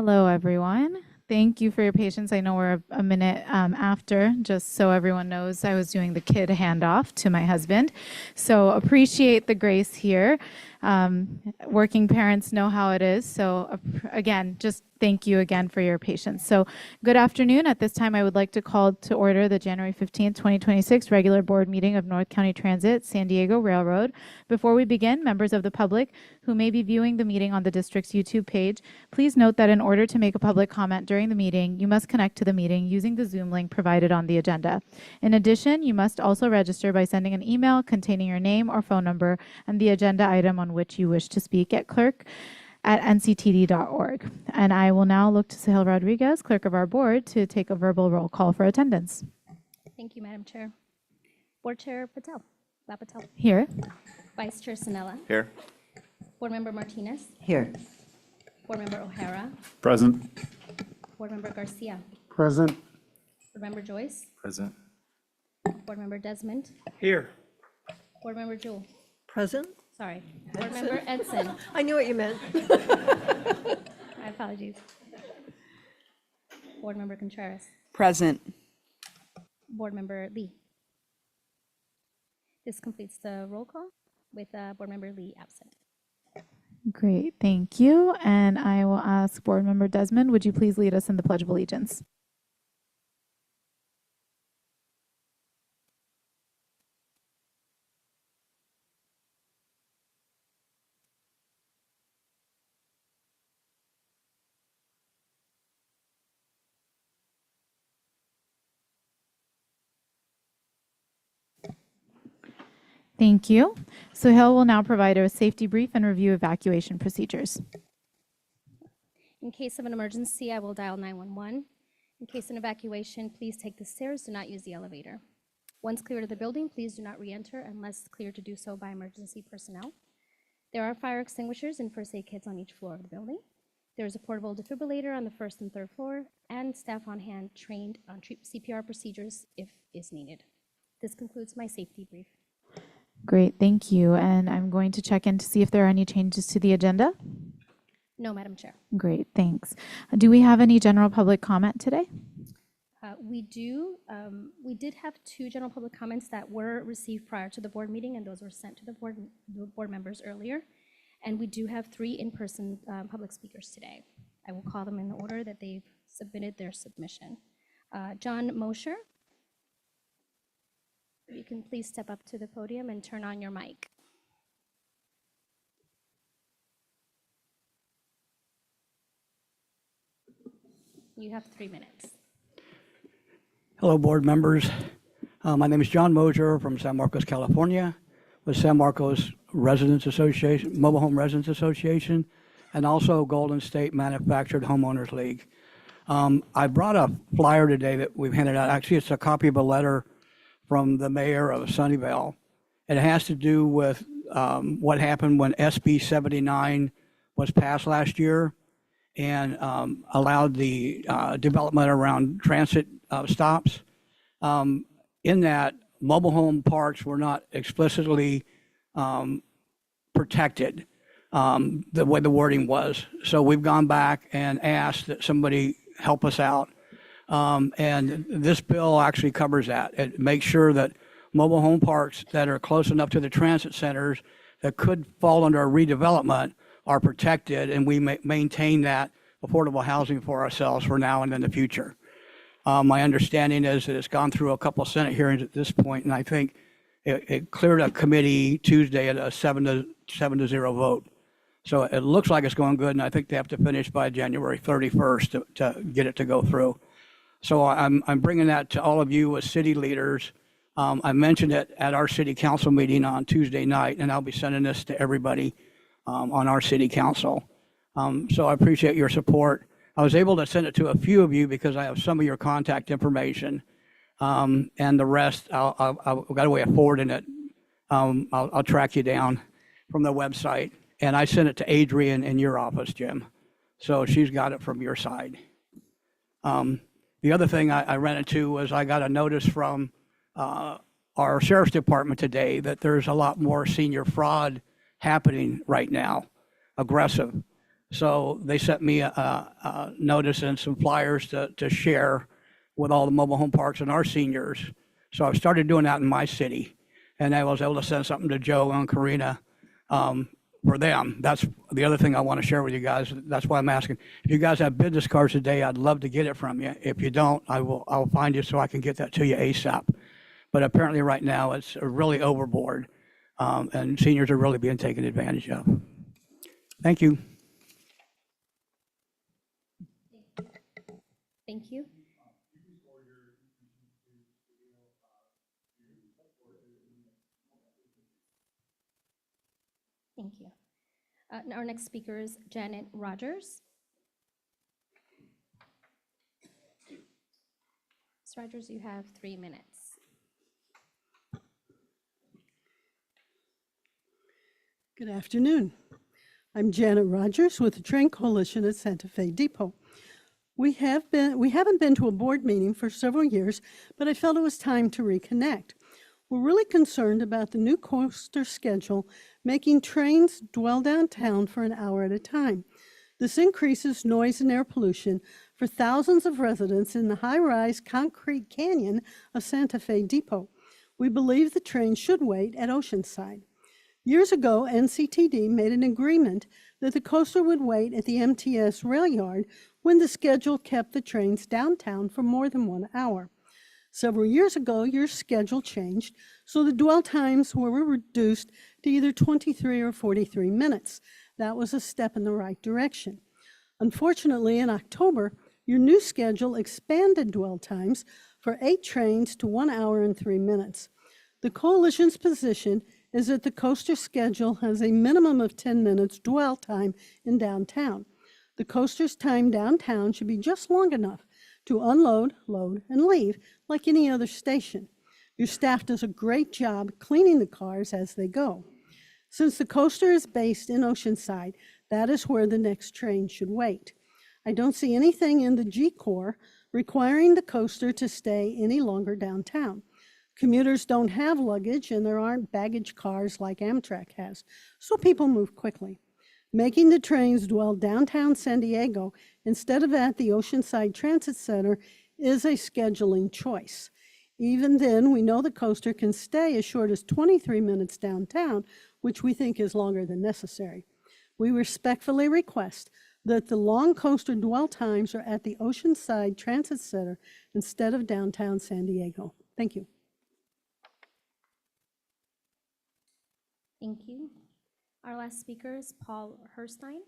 Hello, everyone. Thank you for your patience. I know we're a minute after, just so everyone knows I was doing the kid handoff to my husband. So appreciate the grace here. Working parents know how it is. So again, just thank you again for your patience. So good afternoon. At this time, I would like to call to order the January 15th, 2026 regular board meeting of North County Transit San Diego Railroad. Before we begin, members of the public who may be viewing the meeting on the district's YouTube page, please note that in order to make a public comment during the meeting, you must connect to the meeting using the Zoom link provided on the agenda. In addition, you must also register by sending an email containing your name or phone number and the agenda item on which you wish to speak at clerk@nctd.org. And I will now look to Sahil Rodriguez, clerk of our board, to take a verbal roll call for attendance. Thank you, Madam Chair. Board Chair Patel. Patel. Here. Vice Chair Sinella. Here. Board Member Martinez. Here. Board Member O'Hara. Present. Board Member Garcia. Present. Board Member Joyce. Present. Board Member Desmond. Here. Board Member Jewel. Present? Sorry. Board Member Edson. I knew what you meant. My apologies. Board Member Contreras. Present. Board Member Lee. This completes the roll call with Board Member Lee absent. Great, thank you. And I will ask Board Member Desmond, would you please lead us in the Pledge of Allegiance? Thank you. Sohail will now provide a safety brief and review evacuation procedures. In case of an emergency, I will dial 911. In case of an evacuation, please take the stairs, do not use the elevator. Once cleared of the building, please do not re-enter unless cleared to do so by emergency personnel. There are fire extinguishers and first aid kits on each floor of the building. There is a portable defibrillator on the first and third floor, and staff on hand trained on CPR procedures if is needed. This concludes my safety brief. Great, thank you. And I'm going to check in to see if there are any changes to the agenda. No, Madam Chair. Great, thanks. Do we have any general public comment today? We do. We did have 2 general public comments that were received prior to the board meeting, and those were sent to the board members earlier. And we do have 3 in-person public speakers today. I will call them in the order that they've submitted their submission. John Mosher, you can please step up to the podium and turn on your mic. You have 3 minutes. Hello, board members. My name is John Mosier from San Marcos, California, with San Marcos Residents Association, Mobile Home Residents Association, and also Golden State Manufactured Homeowners League. I brought a flyer today that we've handed out. Actually, it's a copy of a letter from the mayor of Sunnyvale. It has to do with what happened when SB 79 was passed last year and allowed the development around transit stops. In that, mobile home parks were not explicitly protected the way the wording was. So we've gone back and asked that somebody help us out. And this bill actually covers that. It makes sure that mobile home parks that are close enough to the transit centers that could fall under a redevelopment are protected, and we maintain that affordable housing for ourselves for now and in the future. My understanding is that it's gone through a couple of Senate hearings at this point, and I think it cleared a committee Tuesday at a 7-0 vote. So it looks like it's going good, and I think they have to finish by January 31st to get it to go through. So I'm bringing that to all of you as city leaders. I mentioned it at our city council meeting on Tuesday night, and I'll be sending this to everybody on our city council. So I appreciate your support. I was able to send it to a few of you because I have some of your contact information, and the rest, I've got a way of forwarding it. I'll track you down from the website. And I sent it to Adrian in your office, Jim. So she's got it from your side. The other thing I ran into was I got a notice from our sheriff's department today that there's a lot more senior fraud happening right now, aggressive. So they sent me a notice and some flyers to share with all the mobile home parks and our seniors. So I've started doing that in my city, and I was able to send something to Joe and Karina for them. That's the other thing I want to share with you guys. That's why I'm asking. If you guys have business cards today, I'd love to get it from you. If you don't, I'll find you so I can get that to you ASAP. But apparently right now it's really overboard, and seniors are really being taken advantage of. Thank you. Thank you. Thank you. Our next speaker is Janet Rogers. Ms. Rogers, you have 3 minutes. Good afternoon. I'm Janet Rogers with the Train Coalition at Santa Fe Depot. We haven't been to a board meeting for several years, but I felt it was time to reconnect. We're really concerned about the new coaster schedule making trains dwell downtown for an hour at a time. This increases noise and air pollution for thousands of residents in the high-rise concrete canyon of Santa Fe Depot. We believe the train should wait at Oceanside. Years ago, NCTD made an agreement that the coaster would wait at the MTS rail yard when the schedule kept the trains downtown for more than 1 hour. Several years ago, your schedule changed, so the dwell times were reduced to either 23 or 43 minutes. That was a step in the right direction. Unfortunately, in October, your new schedule expanded dwell times for 8 trains to 1 hour and 3 minutes. The coalition's position is that the coaster schedule has a minimum of 10 minutes dwell time in downtown. The coaster's time downtown should be just long enough to unload, load, and leave like any other station. Your staff does a great job cleaning the cars as they go. Since the coaster is based in Oceanside, that is where the next train should wait. I don't see anything in the G-Corps requiring the coaster to stay any longer downtown. Commuters don't have luggage and there aren't baggage cars like Amtrak has, so people move quickly. Making the trains dwell downtown San Diego instead of at the Oceanside Transit Center is a scheduling choice. Even then, we know the coaster can stay as short as 23 minutes downtown, which we think is longer than necessary. We respectfully request that the long coaster dwell times are at the Oceanside Transit Center instead of downtown San Diego. Thank you. Thank you. Our last speaker is Paul Herstein.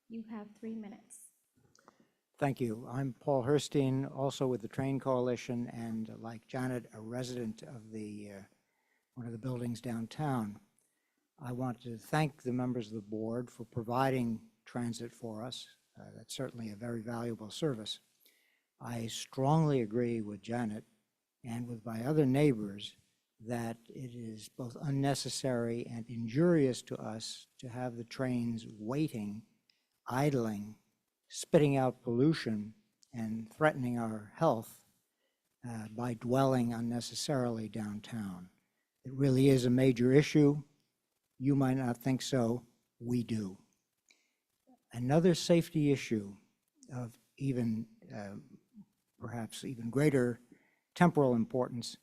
You have 3 minutes. Thank you. I'm Paul Herstein, also with the Train Coalition, and like Janet, a resident of the one of the buildings downtown. I want to thank the members of the board for providing transit for us. That's certainly a very valuable service. I strongly agree with Janet and with my other neighbors that it is both unnecessary and injurious to us to have the trains waiting, idling, spitting out pollution, and threatening our health by dwelling unnecessarily downtown. It really is a major issue. You might not think so. We do. Another safety issue of even perhaps even greater temporal importance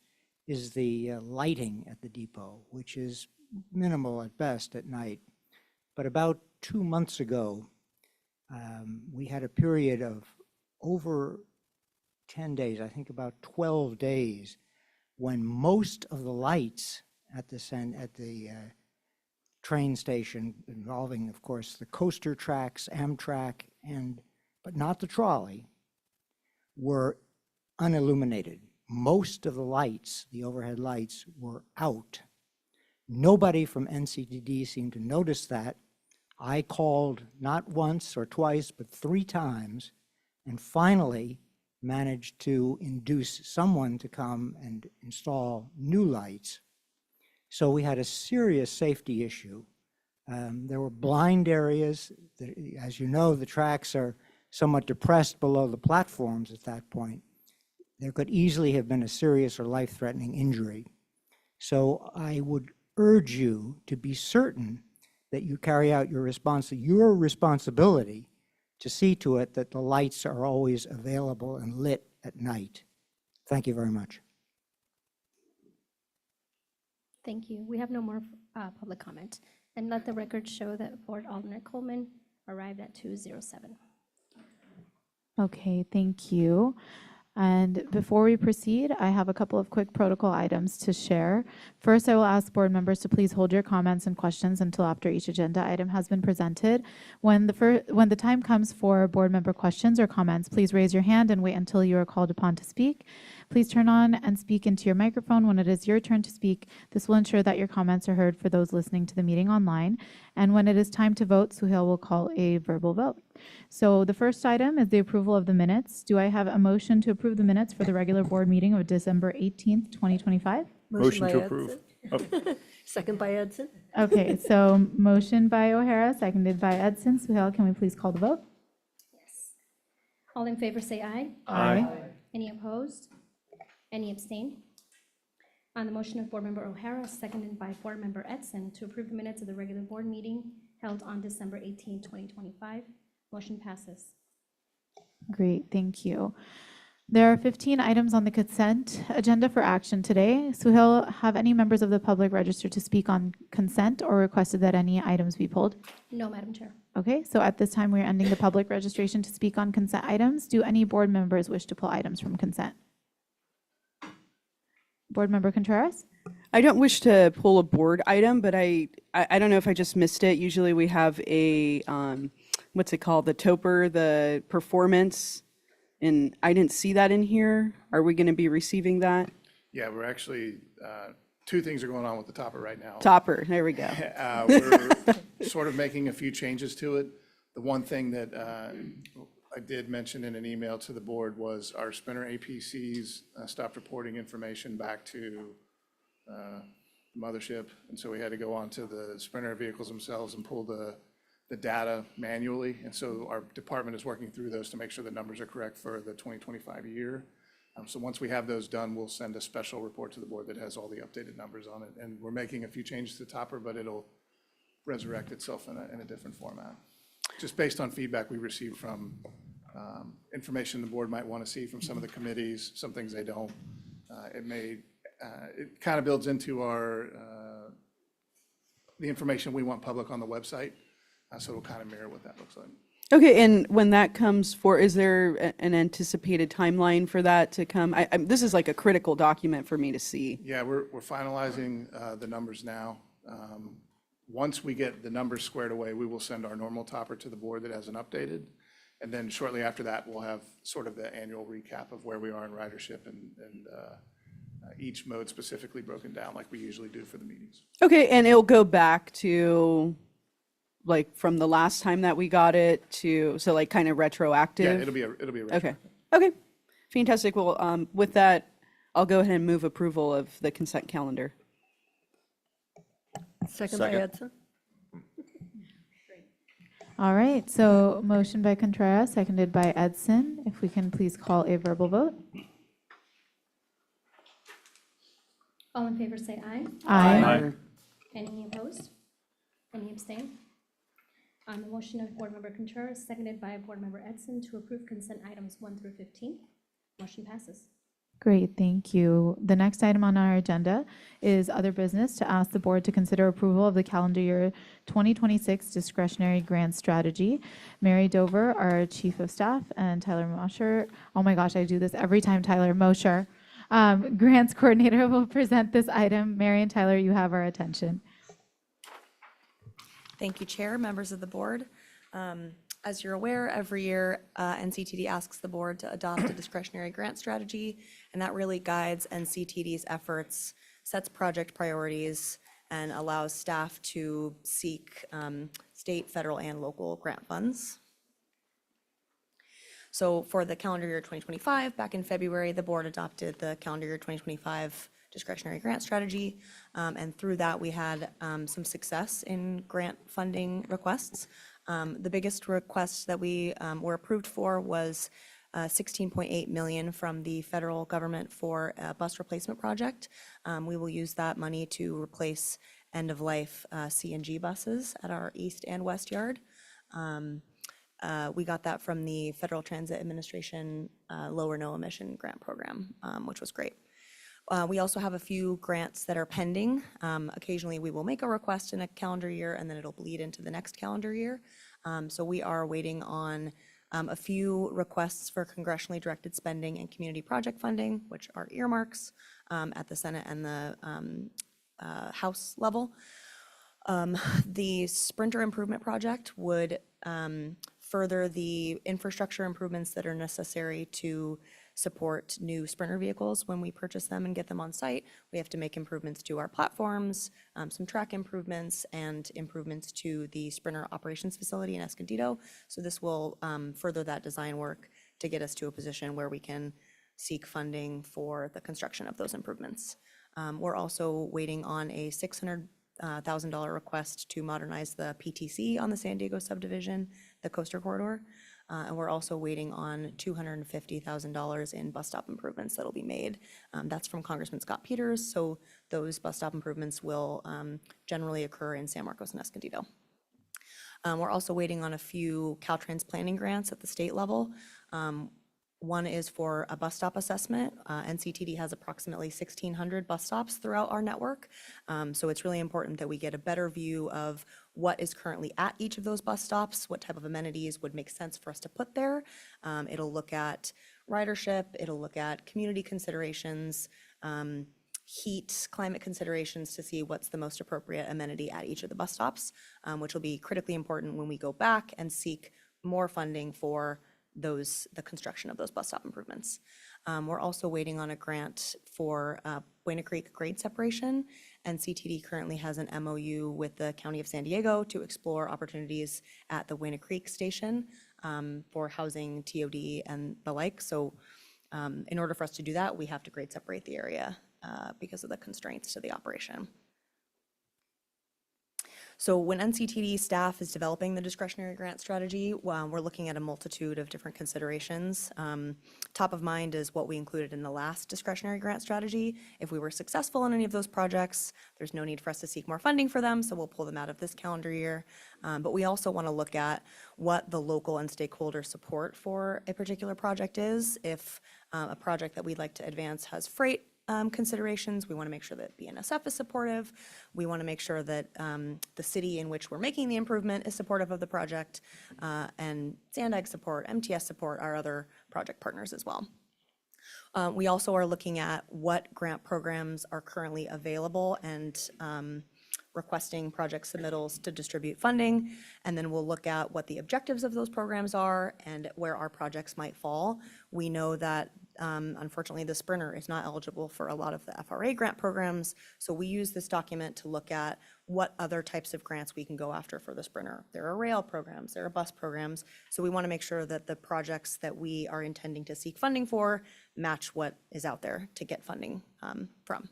is the lighting at the depot, which is minimal at best at night. But about 2 months ago, we had a period of over 10 days, I think about 12 days, when most of the lights at the train station, involving, of course, the coaster tracks, Amtrak, but not the trolley, were unilluminated. Most of the lights, the overhead lights, were out. Nobody from NCTD seemed to notice that. I called not once or twice, but 3 times, and finally managed to induce someone to come and install new lights. So we had a serious safety issue. There were blind areas. As you know, the tracks are somewhat depressed below the platforms at that point. There could easily have been a serious or life-threatening injury. So I would urge you to be certain that you carry out your responsibility to see to it that the lights are always available and lit at night. Thank you very much. Thank you. We have no more public comment. And let the record show that Board Alternate Coleman arrived at 2:07. Okay, thank you. And before we proceed, I have a couple of quick protocol items to share. First, I will ask board members to please hold your comments and questions until after each agenda item has been presented. When the time comes for board member questions or comments, please raise your hand and wait until you are called upon to speak. Please turn on and speak into your microphone when it is your turn to speak. This will ensure that your comments are heard for those listening to the meeting online. And when it is time to vote, Suhail will call a verbal vote. So the first item is the approval of the minutes. Do I have a motion to approve the minutes for the regular board meeting of December 18th, 2025? Motion by to approve. Edson. Second by Edson. Okay, so motion by O'Hara, seconded by Edson. Suhail, can we please call the vote? Yes. All in favor say aye. Aye. Any opposed? Any abstain? On the motion of Board Member O'Hara, seconded by Board Member Edson, to approve the minutes of the regular board meeting held on December 18, 2025, motion passes. Great, thank you. There are 15 items on the consent agenda for action today. Suhail, have any members of the public registered to speak on consent or requested that any items be pulled? No, Madam Chair. Okay, so at this time, we're ending the public registration to speak on consent items. Do any board members wish to pull items from consent? Board Member Contreras? I don't wish to pull a board item, but I don't know if I just missed it. Usually we have a, what's it called? The TOPR, the performance, and I didn't see that in here. Are we going to be receiving that? Yeah, we're actually, two things are going on with the topper right now. Topper, there we go. We're sort of making a few changes to it. The one thing that I did mention in an email to the board was our Sprinter APCs stopped reporting information back to mothership, and so we had to go onto the Sprinter vehicles themselves and pull the data manually, and so our department is working through those to make sure the numbers are correct for the 2025 year. So once we have those done, we'll send a special report to the board that has all the updated numbers on it, and we're making a few changes to Topper, but it'll resurrect itself in a different format, just based on feedback we received from information the board might want to see from some of the committees, some things they don't. It kind of builds into the information we want public on the website, so it'll kind of mirror what that looks like. Okay, and when that comes for, is there an anticipated timeline for that to come? This is like a critical document for me to see. Yeah, we're finalizing the numbers now. Once we get the numbers squared away, we will send our normal topper to the board that has an updated. And then shortly after that, we'll have sort of the annual recap of where we are in ridership and each mode specifically broken down like we usually do for the meetings. Okay, and it'll go back to, like, from the last time that we got it to, so like kind of retroactive? Yeah, it'll be a Okay, okay, fantastic. Well, with that, I'll go ahead and move approval of the consent calendar. Second by Edson. All right, so motion by Contreras, seconded by Edson. If we can please call a verbal vote. All in favor say aye. Aye. Any opposed? Any abstain? On the motion of Board Member Contreras, seconded by Board Member Edson, to approve consent items 1 through 15, motion passes. Great, thank you. The next item on our agenda is other business to ask the board to consider approval of the calendar year 2026 discretionary grant strategy. Mary Dover, our Chief of Staff, and Tyler Mosher, oh my gosh, I do this every time, Tyler Mosher, Grants Coordinator, will present this item. Mary and Tyler, you have our attention. Thank you, Chair, members of the board. As you're aware, every year NCTD asks the board to adopt a discretionary grant strategy, and that really guides NCTD's efforts, sets project priorities, and allows staff to seek state, federal, and local grant funds. So for the calendar year 2025, back in February, the board adopted the calendar year 2025 discretionary grant strategy, and through that we had some success in grant funding requests. The biggest request that we were approved for was $16.8 million from the federal government for a bus replacement project. We will use that money to replace end-of-life CNG buses at our east and west yard. We got that from the Federal Transit Administration Low or No Emission Grant Program, which was great. We also have a few grants that are pending. Occasionally, we will make a request in a calendar year, and then it'll bleed into the next calendar year. So we are waiting on a few requests for congressionally directed spending and community project funding, which are earmarks at the Senate and the House level. The Sprinter Improvement Project would further the infrastructure improvements that are necessary to support new Sprinter vehicles. When we purchase them and get them on site, we have to make improvements to our platforms, some track improvements, and improvements to the Sprinter operations facility in Escondido. So this will further that design work to get us to a position where we can seek funding for the construction of those improvements. We're also waiting on a $600,000 request to modernize the PTC on the San Diego subdivision, the Coaster Corridor. And we're also waiting on $250,000 in bus stop improvements that'll be made. That's from Congressman Scott Peters, so those bus stop improvements will generally occur in San Marcos and Escondido. We're also waiting on a few Caltrans planning grants at the state level. One is for a bus stop assessment. NCTD has approximately 1,600 bus stops throughout our network. So it's really important that we get a better view of what is currently at each of those bus stops, what type of amenities would make sense for us to put there. It'll look at ridership, it'll look at community considerations, heat, climate considerations to see what's the most appropriate amenity at each of the bus stops, which will be critically important when we go back and seek more funding for the construction of those bus stop improvements. We're also waiting on a grant for Buena Creek grade separation, and CTD currently has an MOU with the County of San Diego to explore opportunities at the Buena Creek station for housing TOD and the like. So in order for us to do that, we have to grade separate the area because of the constraints to the operation. So when NCTD staff is developing the discretionary grant strategy, we're looking at a multitude of different considerations. Top of mind is what we included in the last discretionary grant strategy. If we were successful in any of those projects, there's no need for us to seek more funding for them, so we'll pull them out of this calendar year. But we also want to look at what the local and stakeholder support for a particular project is. If a project that we'd like to advance has freight considerations, we want to make sure that BNSF is supportive. We want to make sure that the city in which we're making the improvement is supportive of the project, and Sandag support, MTS support, our other project partners as well. We also are looking at what grant programs are currently available and requesting project submittals to distribute funding, and then we'll look at what the objectives of those programs are and where our projects might fall. We know that unfortunately, the Sprinter is not eligible for a lot of the FRA grant programs, so we use this document to look at what other types of grants we can go after for the Sprinter. There are rail programs, there are bus programs, so we want to make sure that the projects that we are intending to seek funding for match what is out there to get funding from.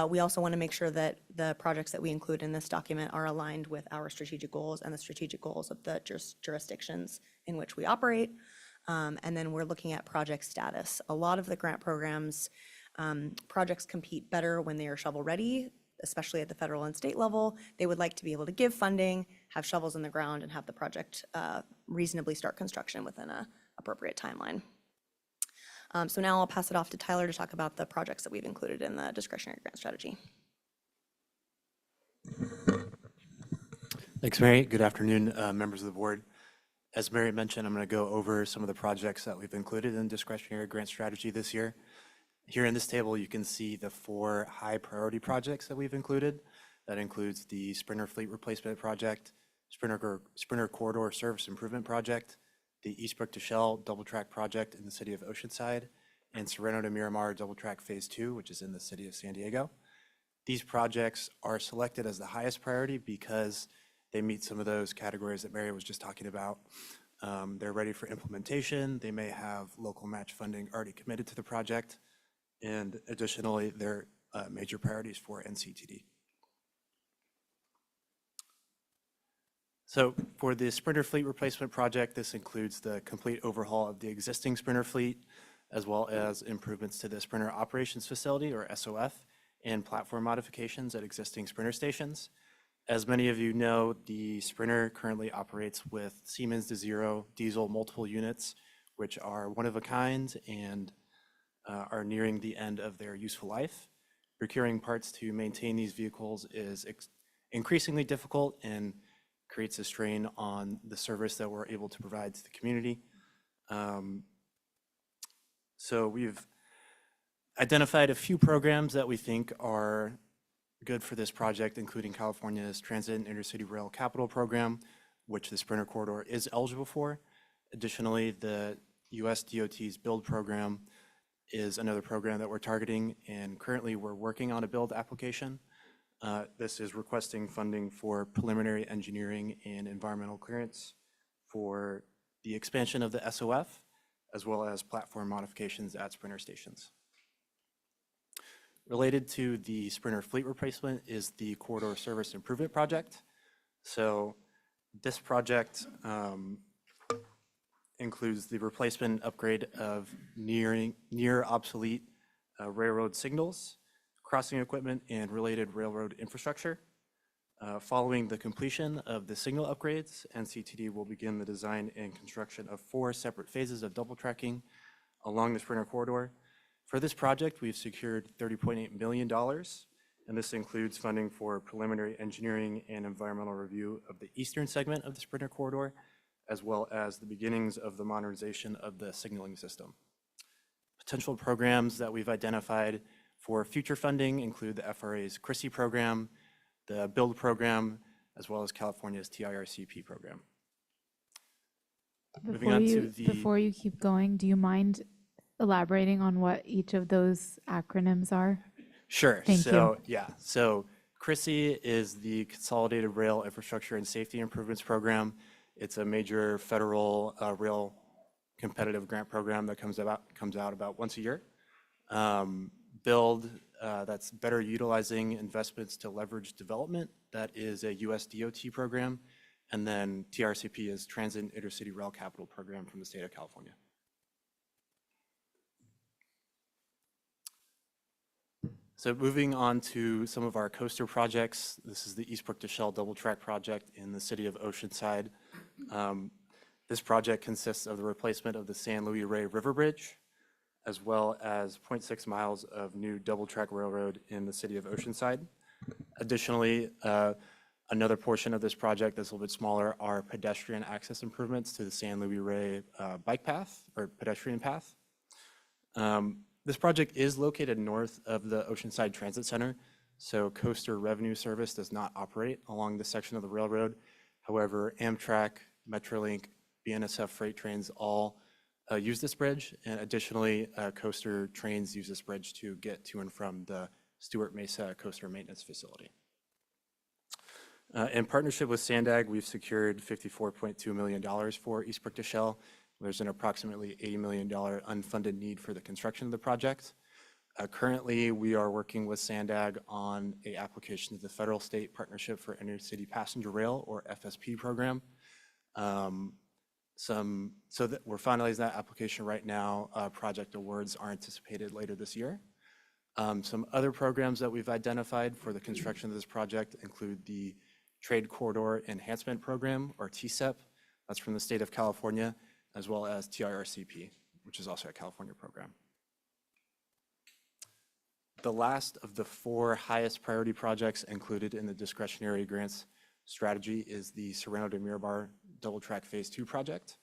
We also want to make sure that the projects that we include in this document are aligned with our strategic goals and the strategic goals of the jurisdictions in which we operate. And then we're looking at project status. A lot of the grant programs, projects compete better when they are shovel-ready, especially at the federal and state level. They would like to be able to give funding, have shovels in the ground, and have the project reasonably start construction within an appropriate timeline. So now I'll pass it off to Tyler to talk about the projects that we've included in the discretionary grant strategy. Thanks, Mary. Good afternoon, members of the board. As Mary mentioned, I'm going to go over some of the projects that we've included in discretionary grant strategy this year. Here in this table, you can see the 4 high priority projects that we've included. That includes the Sprinter Fleet Replacement Project, Sprinter Corridor Service Improvement Project, the Eastbrook to Shell Double Track Project in the city of Oceanside, and Sereno to Miramar Double Track Phase 2, which is in the city of San Diego. These projects are selected as the highest priority because they meet some of those categories that Mary was just talking about. They're ready for implementation. They may have local match funding already committed to the project. And additionally, they're major priorities for NCTD. So for the Sprinter fleet replacement project, this includes the complete overhaul of the existing Sprinter fleet, as well as improvements to the Sprinter Operations Facility, or SOF, and platform modifications at existing Sprinter stations. As many of you know, the Sprinter currently operates with Siemens DeZero diesel multiple units, which are one of a kind and are nearing the end of their useful life. Procuring parts to maintain these vehicles is increasingly difficult and creates a strain on the service that we're able to provide to the community. So we've identified a few programs that we think are good for this project, including California's Transit and Intercity Rail Capital Program, which the Sprinter Corridor is eligible for. Additionally, the US DOT's BUILD program is another program that we're targeting, and currently we're working on a BUILD application. This is requesting funding for preliminary engineering and environmental clearance for the expansion of the SOF, as well as platform modifications at Sprinter stations. Related to the Sprinter fleet replacement is the Corridor Service Improvement Project. So this project includes the replacement and upgrade of near obsolete railroad signals, crossing equipment, and related railroad infrastructure. Following the completion of the signal upgrades, NCTD will begin the design and construction of 4 separate phases of double tracking along the Sprinter corridor. For this project, we've secured $30.8 million, and this includes funding for preliminary engineering and environmental review of the eastern segment of the Sprinter corridor, as well as the beginnings of the modernization of the signaling system. Potential programs that we've identified for future funding include the FRA's CRISI program, the BUILD program, as well as California's TIRCP program. Moving on to the- Before you keep going, do you mind elaborating on what each of those acronyms are? Sure. Thank you. Yeah. So CRISI is the Consolidated Rail Infrastructure and Safety Improvements Program. It's a major federal rail competitive grant program that comes out about once a year. BUILD, that's better utilizing investments to leverage development. That is a US DOT program. And then TRCP is Transit and Intercity Rail Capital Program from the state of California. So moving on to some of our coaster projects, this is the Eastbrook to Shell double track project in the city of Oceanside. This project consists of the replacement of the San Luis Rey River Bridge, as well as 0.6 miles of new double track railroad in the city of Oceanside. Additionally, another portion of this project that's a little bit smaller are pedestrian access improvements to the San Luis Rey bike path or pedestrian path. This project is located north of the Oceanside Transit Center, so Coaster Revenue Service does not operate along this section of the railroad. However, Amtrak, Metrolink, BNSF freight trains all use this bridge, and additionally, Coaster trains use this bridge to get to and from the Stewart Mesa Coaster Maintenance Facility. In partnership with Sandag, we've secured $54.2 million for Eastbrook to Shell. There's an approximately $80 million unfunded need for the construction of the project. Currently, we are working with Sandag on an application to the Federal State Partnership for Intercity Passenger Rail, or FSP program. So that we're finalizing that application right now. Project awards are anticipated later this year. Some other programs that we've identified for the construction of this project include the Trade Corridor Enhancement Program, or TCEP. That's from the state of California, as well as TIRCP, which is also a California program. The last of the 4 highest priority projects included in the discretionary grants strategy is the Serrano de Mirabar Double Track Phase 2 project.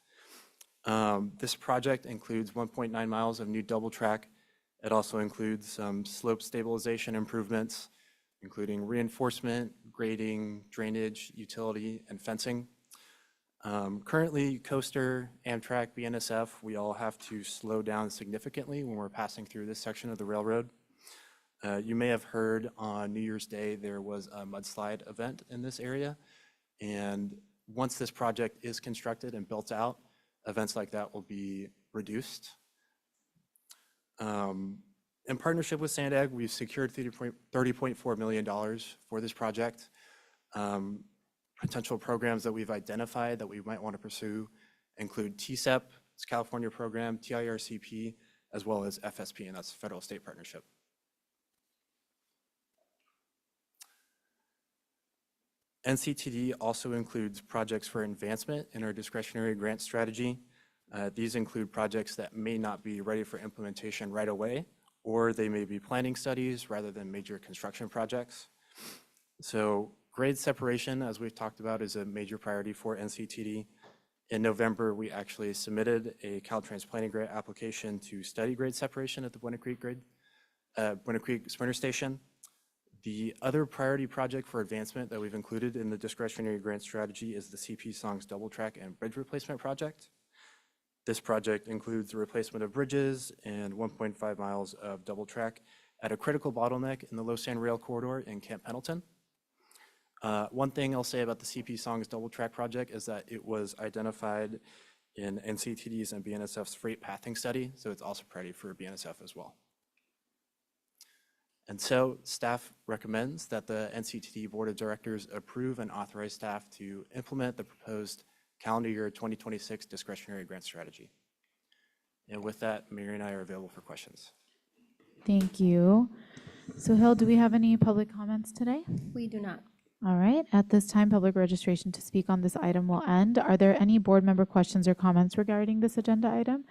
This project includes 1.9 miles of new double track. It also includes some slope stabilization improvements, including reinforcement, grading, drainage, utility, and fencing. Currently, Coaster, Amtrak, BNSF, we all have to slow down significantly when we're passing through this section of the railroad. You may have heard on New Year's Day there was a mudslide event in this area, and once this project is constructed and built out, events like that will be reduced. In partnership with Sandag, we've secured $30.4 million for this project. potential programs that we've identified that we might want to pursue include TSEP, it's California program, TIRCP, as well as FSP, and that's Federal State Partnership. NCTD also includes projects for advancement in our discretionary grant strategy. These include projects that may not be ready for implementation right away, or they may be planning studies rather than major construction projects. So grade separation, as we've talked about, is a major priority for NCTD. In November, we actually submitted a Caltrans planning grant application to study grade separation at the Buena Creek Sprinter Station. The other priority project for advancement that we've included in the discretionary grant strategy is the CP Songs Double Track and Bridge Replacement Project. This project includes the replacement of bridges and 1.5 miles of double track at a critical bottleneck in the Low Sand Rail Corridor in Camp Pendleton. One thing I'll say about the CP Songs Double Track project is that it was identified in NCTD's and BNSF's freight pathing study, so it's also priority for BNSF as well. And so staff recommends that the NCTD Board of Directors approve and authorize staff to implement the proposed calendar year 2026 discretionary grant strategy. And with that, Mary and I are available for questions. Thank you. So Hill, do we have any public comments today? We do not. All right. At this time, public registration to speak on this item will end. Are there any board member questions or comments regarding this agenda item?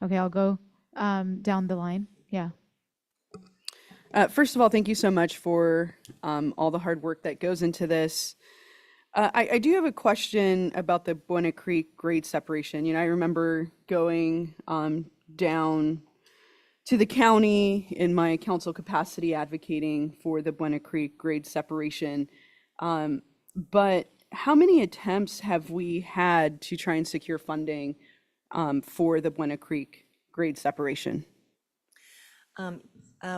Okay, I'll go down the line. Yeah. First of all, thank you so much for all the hard work that goes into this. I do have a question about the Buena Creek grade separation. You know, I remember going down to the county in my council capacity advocating for the Buena Creek grade separation. But how many attempts have we had to try and secure funding for the Buena Creek grade separation?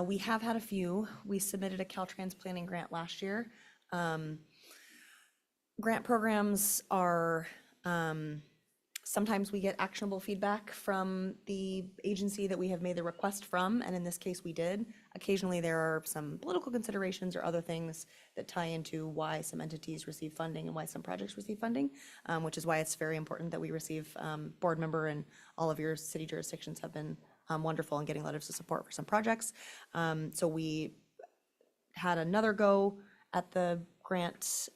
We have had a few. We submitted a Caltrans planning grant last year. Grant programs are, sometimes we get actionable feedback from the agency that we have made the request from, and in this case we did. Occasionally there are some political considerations or other things that tie into why some entities receive funding and why some projects receive funding, which is why it's very important that we receive board member, and all of your city jurisdictions have been wonderful in getting letters of support for some projects. So we had another go at the grant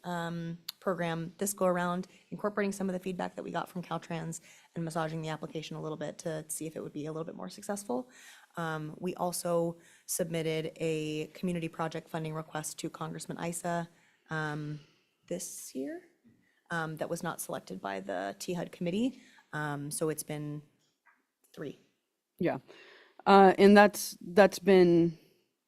program this go around, incorporating some of the feedback that we got from Caltrans and massaging the application a little bit to see if it would be a little bit more successful. We also submitted a community project funding request to Congressman Issa this year that was not selected by the THUD committee. So it's been 3. Yeah, and that's been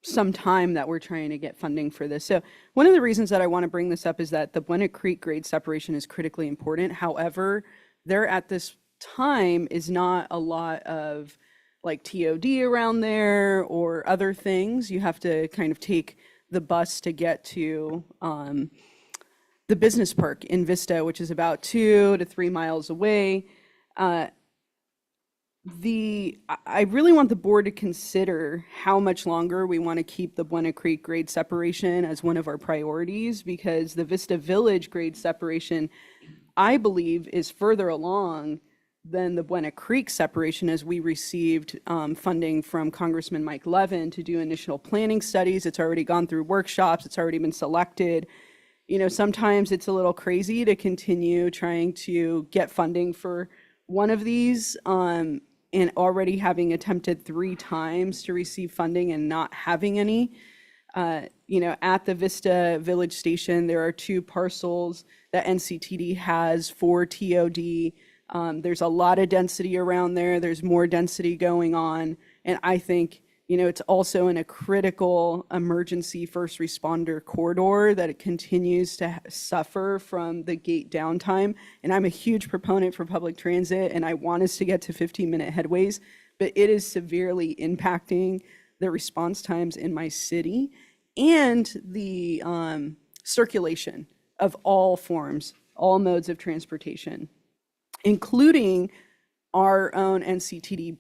some time that we're trying to get funding for this. So one of the reasons that I want to bring this up is that the Buena Creek grade separation is critically important. However, there at this time is not a lot of like TOD around there or other things. You have to kind of take the bus to get to the business park in Vista, which is about 2 to 3 miles away. I really want the board to consider how much longer we want to keep the Buena Creek grade separation as one of our priorities, because the Vista Village grade separation, I believe, is further along than the Buena Creek separation, as we received funding from Congressman Mike Levin to do initial planning studies. It's already gone through workshops. It's already been selected. You know, sometimes it's a little crazy to continue trying to get funding for one of these, and already having attempted 3 times to receive funding and not having any. You know, at the Vista Village Station, there are 2 parcels that NCTD has for TOD. There's a lot of density around there. There's more density going on. And I think, you know, it's also in a critical emergency first responder corridor that it continues to suffer from the gate downtime. And I'm a huge proponent for public transit, and I want us to get to 15-minute headways, but it is severely impacting the response times in my city and the circulation of all forms, all modes of transportation, including our own NCTD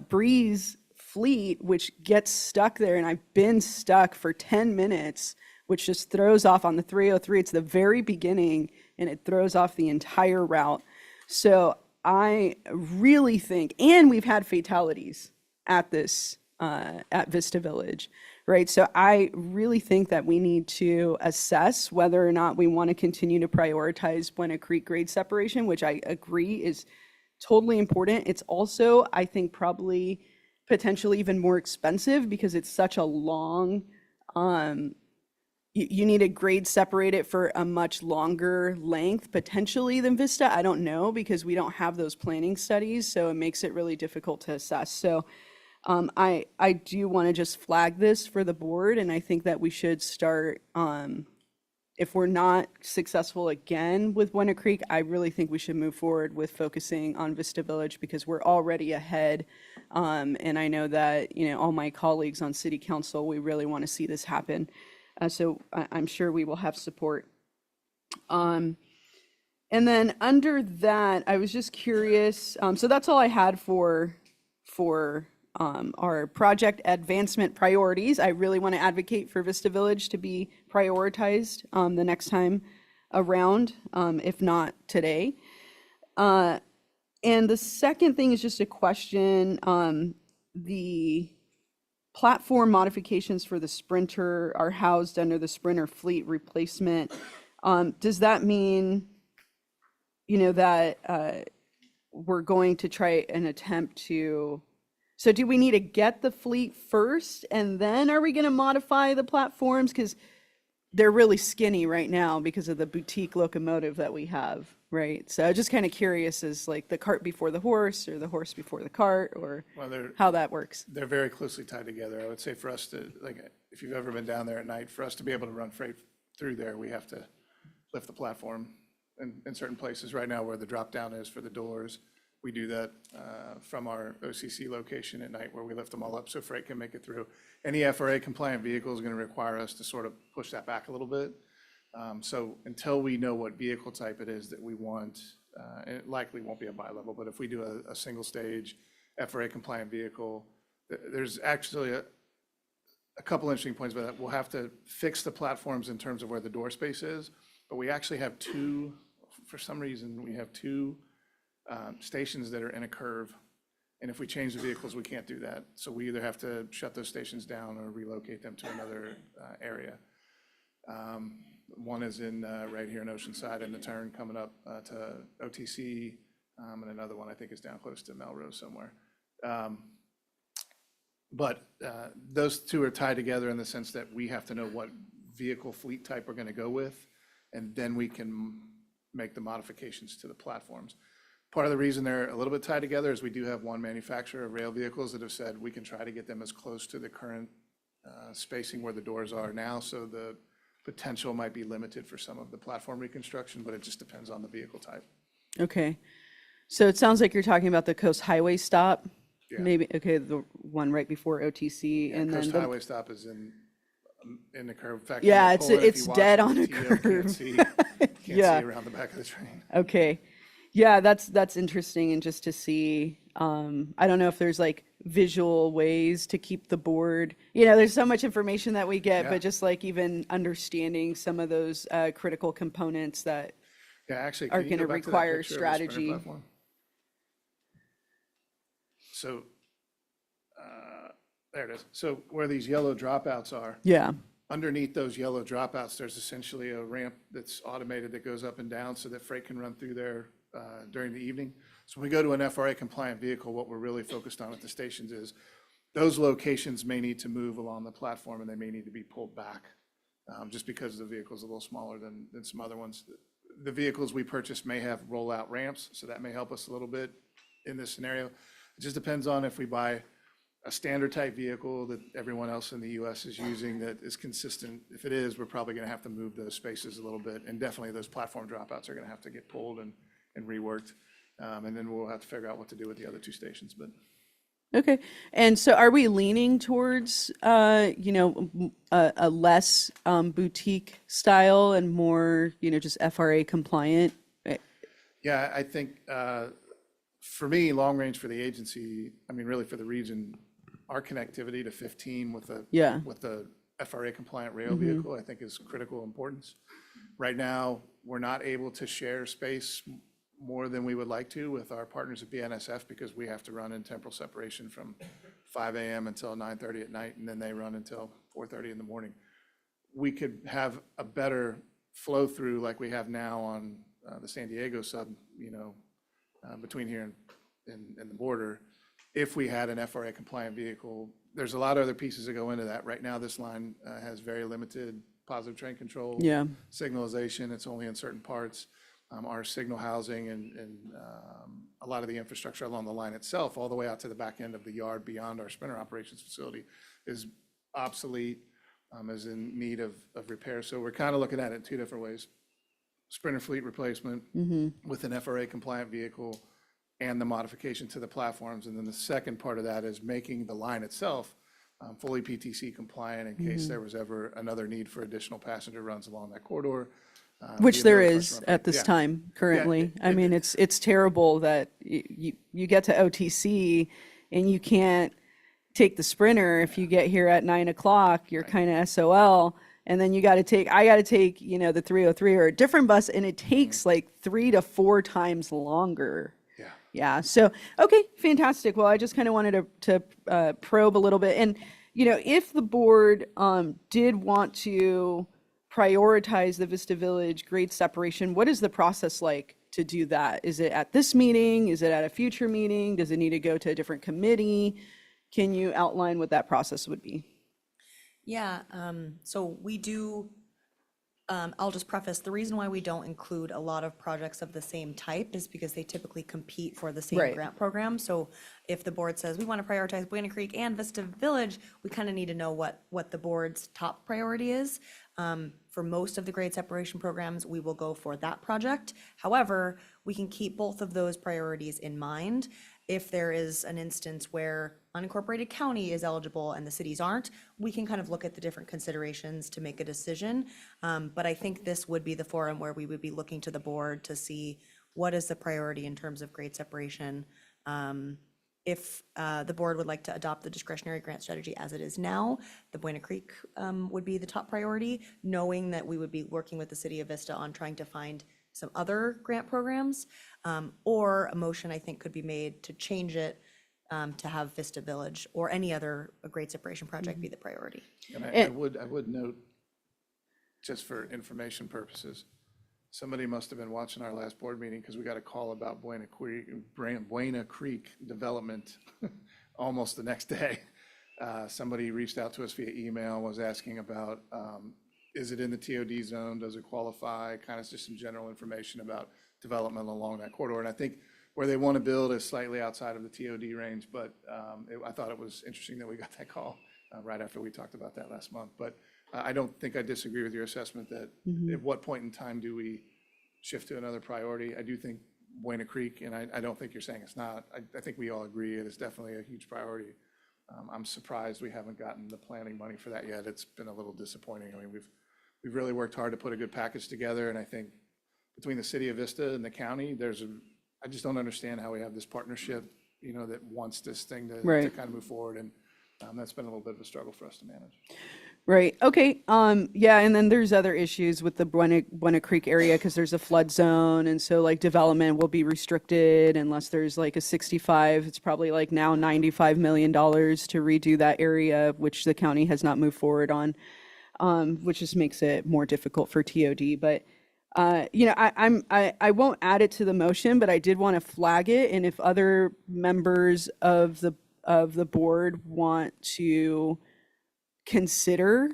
Breeze fleet, which gets stuck there. And I've been stuck for 10 minutes, which just throws off on the 303. It's the very beginning and it throws off the entire route. So I really think, and we've had fatalities at this, at Vista Village, right? So I really think that we need to assess whether or not we want to continue to prioritize Buena Creek grade separation, which I agree is totally important. It's also, I think, probably potentially even more expensive because it's such a long, you need to grade separate it for a much longer length potentially than Vista. I don't know because we don't have those planning studies, so it makes it really difficult to assess. So I do want to just flag this for the board, and I think that we should start, if we're not successful again with Buena Creek, I really think we should move forward with focusing on Vista Village because we're already ahead. And I know that, you know, all my colleagues on city council, we really want to see this happen. So I'm sure we will have support. And then under that, I was just curious. So that's all I had for our project advancement priorities. I really want to advocate for Vista Village to be prioritized the next time around, if not today. And the second thing is just a question. The platform modifications for the Sprinter are housed under the Sprinter fleet replacement. Does that mean, you know, that we're going to try and attempt to, so do we need to get the fleet first and then are we going to modify the platforms? Because they're really skinny right now because of the boutique locomotive that we have, right? So I'm just kind of curious, is like the cart before the horse or the horse before the cart, or how that works? They're very closely tied together. I would say for us to, like, if you've ever been down there at night, for us to be able to run freight through there, we have to lift the platform in certain places. Right now where the drop down is for the doors, we do that from our OCC location at night where we lift them all up so freight can make it through. Any FRA compliant vehicle is going to require us to sort of push that back a little bit. So until we know what vehicle type it is that we want, it likely won't be a bi-level, but if we do a single stage FRA compliant vehicle, there's actually a couple interesting points about that. We'll have to fix the platforms in terms of where the door space is, but we actually have two, for some reason, we have two stations that are in a curve. And if we change the vehicles, we can't do that. So we either have to shut those stations down or relocate them to another area. One is in right here in Oceanside in the turn coming up to OTC, and another one I think is down close to Melrose somewhere. But those two are tied together in the sense that we have to know what vehicle fleet type we're going to go with, and then we can make the modifications to the platforms. Part of the reason they're a little bit tied together is we do have one manufacturer of rail vehicles that have said we can try to get them as close to the current spacing where the doors are now, so the potential might be limited for some of the platform reconstruction, but it just depends on the vehicle type. Okay. So it sounds like you're talking about the Coast Highway stop. Yeah. Maybe, okay, the one right before OTC, and then Coast the, Highway stop is in the curve. In fact, Yeah, when you it's- pull it, if it's you watch dead the on a TO, Can't curve. see, Yeah. see around the back of the train. okay. Yeah, that's interesting, and just to see, I don't know if there's like visual ways to keep the board, you know, there's so much information that we get, Yeah. but just like even understanding some of those critical components that, Yeah, actually, are can you gonna go back to that require picture of the Sprinter strategy. platform? So, there it is. So where these yellow dropouts are, yeah, underneath those yellow dropouts, there's essentially a ramp that's automated that goes up and down so that freight can run through there during the evening. So when we go to an FRA compliant vehicle, what we're really focused on at the stations is those locations may need to move along the platform and they may need to be pulled back just because the vehicle's a little smaller than some other ones. The vehicles we purchased may have rollout ramps, so that may help us a little bit in this scenario. It just depends on if we buy a standard type vehicle that everyone else in the US is using that is consistent. If it is, we're probably going to have to move those spaces a little bit, and definitely those platform dropouts are going to have to get pulled and reworked. And then we'll have to figure out what to do with the other two stations. But okay. And so are we leaning towards, you know, a less boutique style and more, you know, just FRA compliant? yeah, I think for me, long range for the agency, I mean, really for the region, our connectivity to 15 with the Yeah. FRA compliant rail vehicle, I think is critical importance. Right now, we're not able to share space more than we would like to with our partners at BNSF because we have to run in temporal separation from 5 a.m. until 9:30 at night, and then they run until 4:30 in the morning. We could have a better flow through like we have now on the San Diego sub, between here and the border, if we had an FRA compliant vehicle. There's a lot of other pieces that go into that. Right now, this line has very limited positive train control. Yeah. Signalization, it's only in certain parts. Our signal housing and a lot of the infrastructure along the line itself, all the way out to the back end of the yard beyond our sprinter operations facility, is obsolete, is in need of repair. So we're kind of looking at it in two different ways. Sprinter fleet replacement with an FRA compliant vehicle and the modification to the platforms. And then the second part of that is making the line itself fully PTC compliant in case there was ever another need for additional passenger runs along that corridor. Which the there ability for is us to run- at this Yeah. time currently. I mean, it's terrible that you get to OTC and you can't take the Sprinter. If you get here at 9 o'clock, you're kind of SOL. And then I got to take, the 303 or a different bus, and it takes like 3 to 4 times longer. Yeah. Yeah. So, okay, fantastic. Well, I just kind of wanted to probe a little bit. And, if the board did want to prioritize the Vista Village grade separation, what is the process like to do that? Is it at this meeting? Is it at a future meeting? Does it need to go to a different committee? Can you outline what that process would be? Yeah, so we do, I'll just preface, the reason why we don't include a lot of projects of the same type is because they typically compete for the same Right. grant program. So if the board says, we want to prioritize Buena Creek and Vista Village, we kind of need to know what the board's top priority is. For most of the grade separation programs, we will go for that project. However, we can keep both of those priorities in mind. If there is an instance where unincorporated county is eligible and the cities aren't, we can kind of look at the different considerations to make a decision. But I think this would be the forum where we would be looking to the board to see what is the priority in terms of grade separation. If the board would like to adopt the discretionary grant strategy as it is now, the Buena Creek would be the top priority, knowing that we would be working with the city of Vista on trying to find some other grant programs. Or a motion, I think, could be made to change it to have Vista Village or any other grade separation project be the priority. And I would note, just for information purposes, somebody must have been watching our last board meeting because we got a call about Buena Creek development almost the next day. Somebody reached out to us via email, was asking about, is it in the TOD zone? Does it qualify? Kind of just some general information about development along that corridor. And I think where they want to build is slightly outside of the TOD range, but I thought it was interesting that we got that call right after we talked about that last month. But I don't think I disagree with your assessment that at what point in time do we shift to another priority? I do think Buena Creek, and I don't think you're saying it's not. I think we all agree it is definitely a huge priority. I'm surprised we haven't gotten the planning money for that yet. It's been a little disappointing. I mean, we've really worked hard to put a good package together, and I think between the city of Vista and the county, I just don't understand how we have this partnership, that wants this thing to Right. kind of move forward, and that's been a little bit of a struggle for us to manage. Right. Okay. Yeah. And then there's other issues with the Buena Creek area because there's a flood zone. And so like development will be restricted unless there's like a 65, it's probably like now $95 million to redo that area, which the county has not moved forward on, which just makes it more difficult for TOD. But, I won't add it to the motion, but I did want to flag it. And if other members of the board want to consider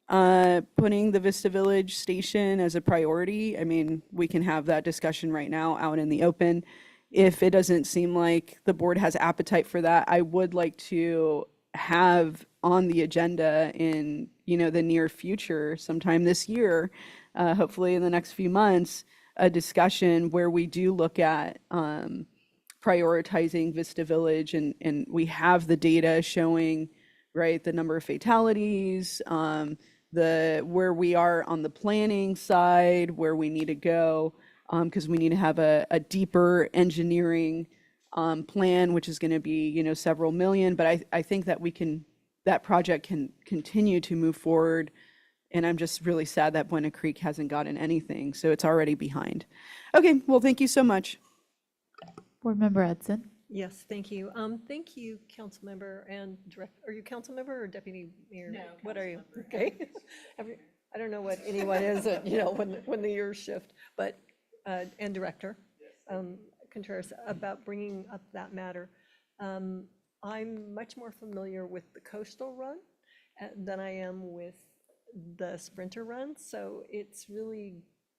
putting the Vista Village station as a priority, I mean, we can have that discussion right now out in the open. If it doesn't seem like the board has appetite for that, I would like to have on the agenda in, the near future, sometime this year, hopefully in the next few months, a discussion where we do look at prioritizing Vista Village and we have the data showing, right, the number of fatalities, where we are on the planning side, where we need to go, because we need to have a deeper engineering plan, which is going to be, several million, but I think that that project can continue to move forward. And I'm just really sad that Buena Creek hasn't gotten anything, so it's already behind. Okay, well, thank you so much. Board Member Edson. Yes, thank you. Thank you, council member and direct, are you council member or deputy mayor? No. What are you? Okay. I don't know what anyone is, when the years shift, but, and director, Contreras, about bringing up that matter. I'm much more familiar with the coastal run than I am with the sprinter run. So it's really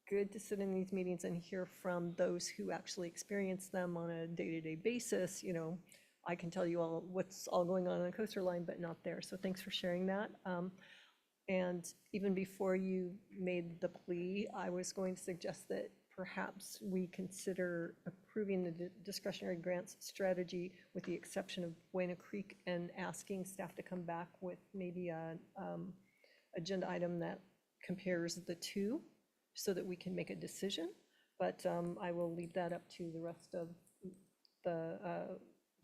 good to sit in these meetings and hear from those who actually experience them on a day-to-day basis. I can tell you all what's all going on the coastal line, but not there. So thanks for sharing that. And even before you made the plea, I was going to suggest that perhaps we consider approving the discretionary grants strategy with the exception of Buena Creek and asking staff to come back with maybe an agenda item that compares the two so that we can make a decision. But I will leave that up to the rest of the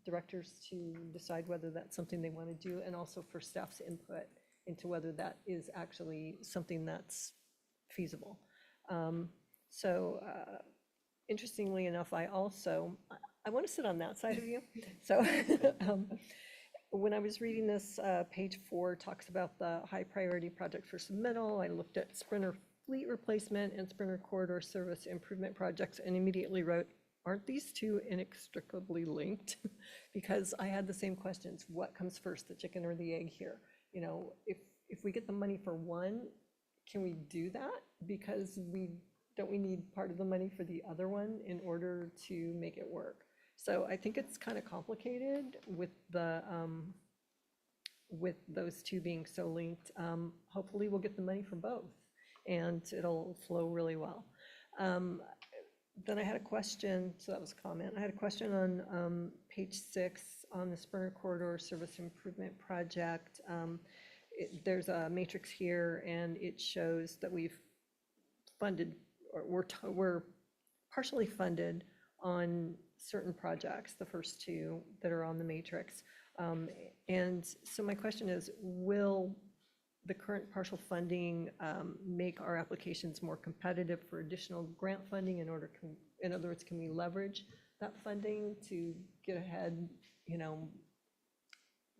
directors to decide whether that's something they want to do, and also for staff's input into whether that is actually something that's feasible. Interestingly enough, I want to sit on that side of you. So when I was reading this, page 4 talks about the high priority project for submittal. I looked at Sprinter fleet replacement and Sprinter corridor service improvement projects and immediately wrote, aren't these two inextricably linked? Because I had the same questions. What comes first, the chicken or the egg here? If we get the money for one, can we do that? Because don't we need part of the money for the other one in order to make it work? So I think it's kind of complicated with with those two being so linked. Hopefully we'll get the money for both and it'll flow really well. Then I had a question, so that was a comment. I had a question on page 6 on the Sprinter Corridor Service Improvement Project. There's a matrix here and it shows that we've funded, or we're partially funded on certain projects, the first two that are on the matrix. And so my question is, will the current partial funding make our applications more competitive for additional grant funding in other words, can we leverage that funding to get ahead?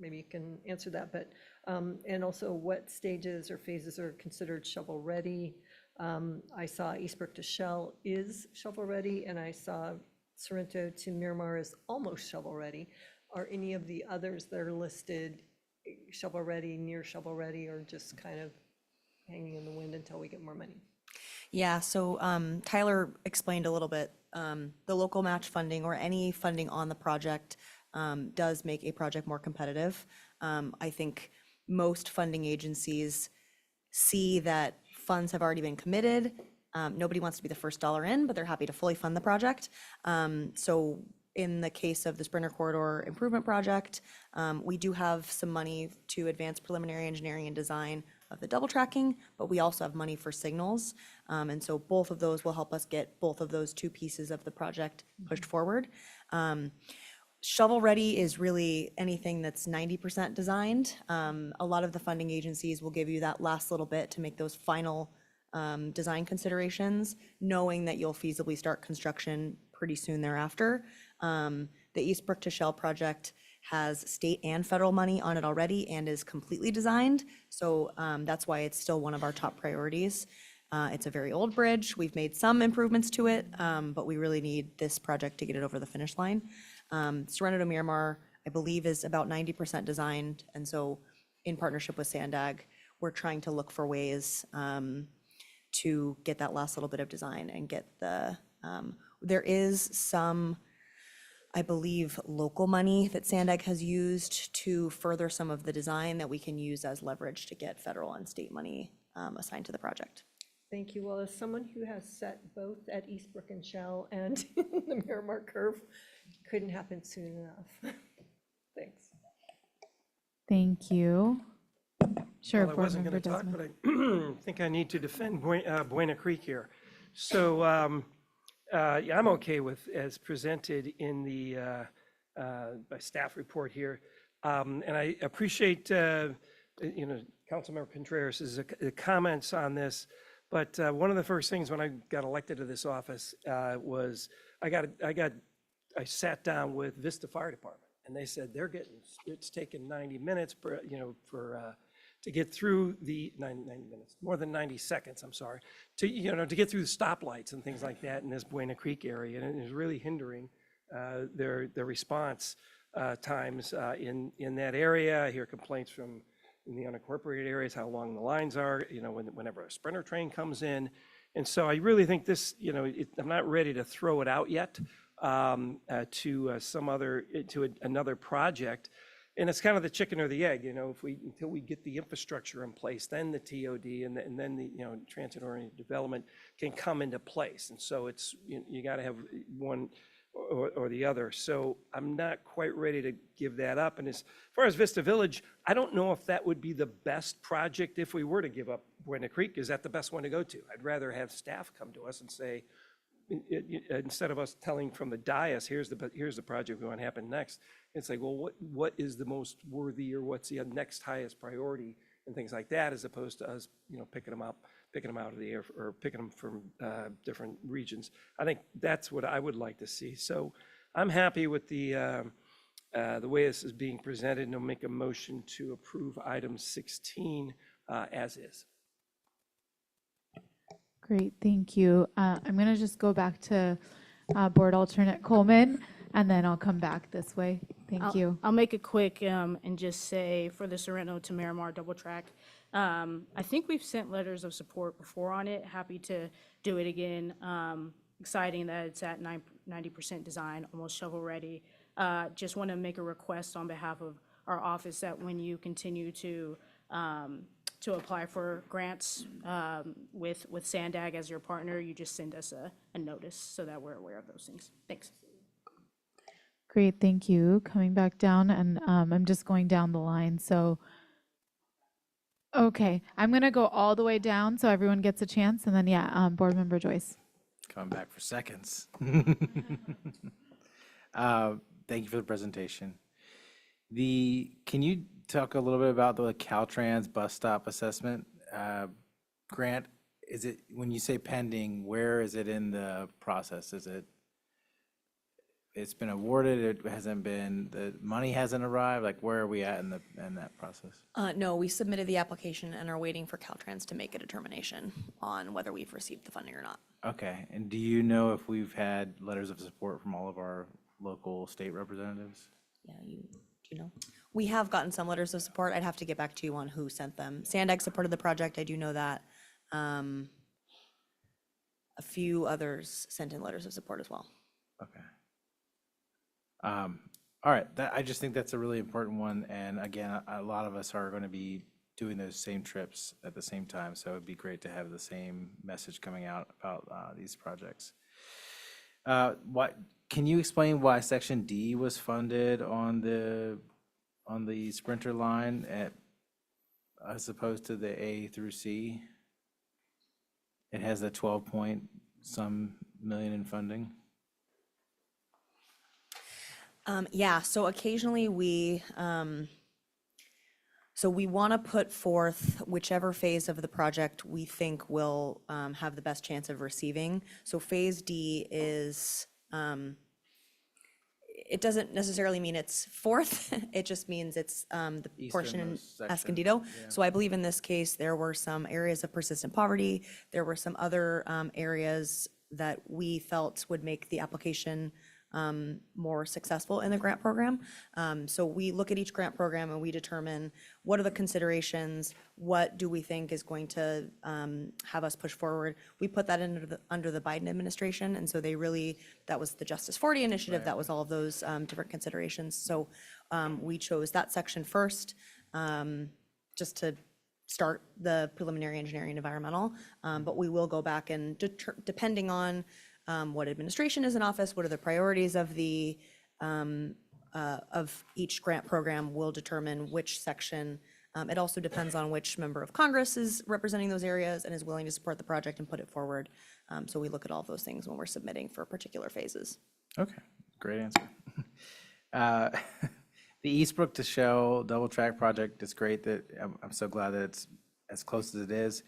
Maybe you can answer that, but, and also what stages or phases are considered shovel ready? I saw Eastbrook to Shell is shovel ready, and I saw Sorrento to Miramar is almost shovel ready. Are any of the others that are listed shovel ready, near shovel ready, or just kind of hanging in the wind until we get more money? Yeah, so Tyler explained a little bit. The local match funding or any funding on the project does make a project more competitive. I think most funding agencies see that funds have already been committed. Nobody wants to be the first dollar in, but they're happy to fully fund the project. So in the case of the Sprinter Corridor Improvement Project, we do have some money to advance preliminary engineering and design of the double tracking, but we also have money for signals. And so both of those will help us get both of those two pieces of the project pushed forward. Shovel ready is really anything that's 90% designed. A lot of the funding agencies will give you that last little bit to make those final design considerations, knowing that you'll feasibly start construction pretty soon thereafter. The Eastbrook to Shell project has state and federal money on it already and is completely designed. So that's why it's still one of our top priorities. It's a very old bridge. We've made some improvements to it, but we really need this project to get it over the finish line. Sorrento to Miramar, I believe, is about 90% designed. And so in partnership with Sandag, we're trying to look for ways to get that last little bit of design and get there is some, I believe, local money that Sandag has used to further some of the design that we can use as leverage to get federal and state money assigned to the project. Thank you. Well, as someone who has set both at Eastbrook and Shell and the Miramar curve, couldn't happen soon enough. Thanks. Thank you. Sure, Well, I Board wasn't Member going to talk, Desmond. but I think I need to defend Buena Creek here. So Yeah, I'm okay with as presented in the by staff report here. And I appreciate, Councilmember Contreras' comments on this. But one of the first things when I got elected to this office was I sat down with Vista Fire Department, and they said it's taken 90 minutes to get through the 90 minutes, more than 90 seconds, I'm sorry, to get through the stoplights and things like that in this Buena Creek area, and it is really hindering their response times in that area. I hear complaints from in the unincorporated areas how long the lines are, whenever a Sprinter train comes in. And so I really think this, I'm not ready to throw it out yet to another project. And it's kind of the chicken or the egg, until we get the infrastructure in place, then the TOD and then the, transit-oriented development can come into place. And so it's, you got to have one or the other. So I'm not quite ready to give that up. And as far as Vista Village, I don't know if that would be the best project if we were to give up Buena Creek. Is that the best one to go to? I'd rather have staff come to us and say, instead of us telling from the dais, here's the project we want to happen next. It's like, well, what is the most worthy, or what's the next highest priority, and things like that, as opposed to us, picking them out of the air or picking them from different regions. I think that's what I would like to see. So I'm happy with the way this is being presented, and I'll make a motion to approve item 16 as is. Great, thank you. I'm going to just go back to Board Alternate Coleman, and then I'll come back this way. Thank you. I'll make it quick and just say for the Sorrento to Miramar double track, I think we've sent letters of support before on it. Happy to do it again. Exciting that it's at 90% design, almost shovel ready. Just want to make a request on behalf of our office that when you continue to apply for grants with Sandag as your partner, you just send us a notice so that we're aware of those things. Thanks. Great, thank you. Coming back down, and I'm just going down the line. So, okay, I'm going to go all the way down so everyone gets a chance, and then, Board Member Joyce. Coming back for seconds. Thank you for the presentation. Can you talk a little bit about the Caltrans bus stop assessment grant? Is it, when you say pending, where is it in the process? It's been awarded, it hasn't been, the money hasn't arrived? Like, where are we at in that process? No, we submitted the application and are waiting for Caltrans to make a determination on whether we've received the funding or not. Okay, and do you know if we've had letters of support from all of our local state representatives? Yeah, do you know? We have gotten some letters of support. I'd have to get back to you on who sent them. Sandag supported the project, I do know that. A few others sent in letters of support as well. Okay. All right, I just think that's a really important one, and again, a lot of us are going to be doing those same trips at the same time, so it'd be great to have the same message coming out about these projects. Can you explain why Section D was funded on the Sprinter line as opposed to the A through C? It has a 12 point some million in funding. Yeah, so occasionally we want to put forth whichever phase of the project we think will have the best chance of receiving. So phase D is, it doesn't necessarily mean it's fourth, it just means it's the portion in Easternmost section. Escondido. Yeah. So I believe in this case, there were some areas of persistent poverty, there were some other areas that we felt would make the application more successful in the grant program. So we look at each grant program and we determine what are the considerations, what do we think is going to have us push forward. We put that under the Biden administration, and so that was the Justice 40 initiative, that was all of those different considerations. So we chose that section first, just to start the preliminary engineering and environmental, but we will go back and depending on what administration is in office, what are the priorities of of each grant program, will determine which section It also depends on which member of Congress is representing those areas and is willing to support the project and put it forward. So we look at all of those things when we're submitting for particular phases. Okay, great answer. Uh, The Eastbrook to Shell double track project is great. That I'm so glad that it's as close as it is.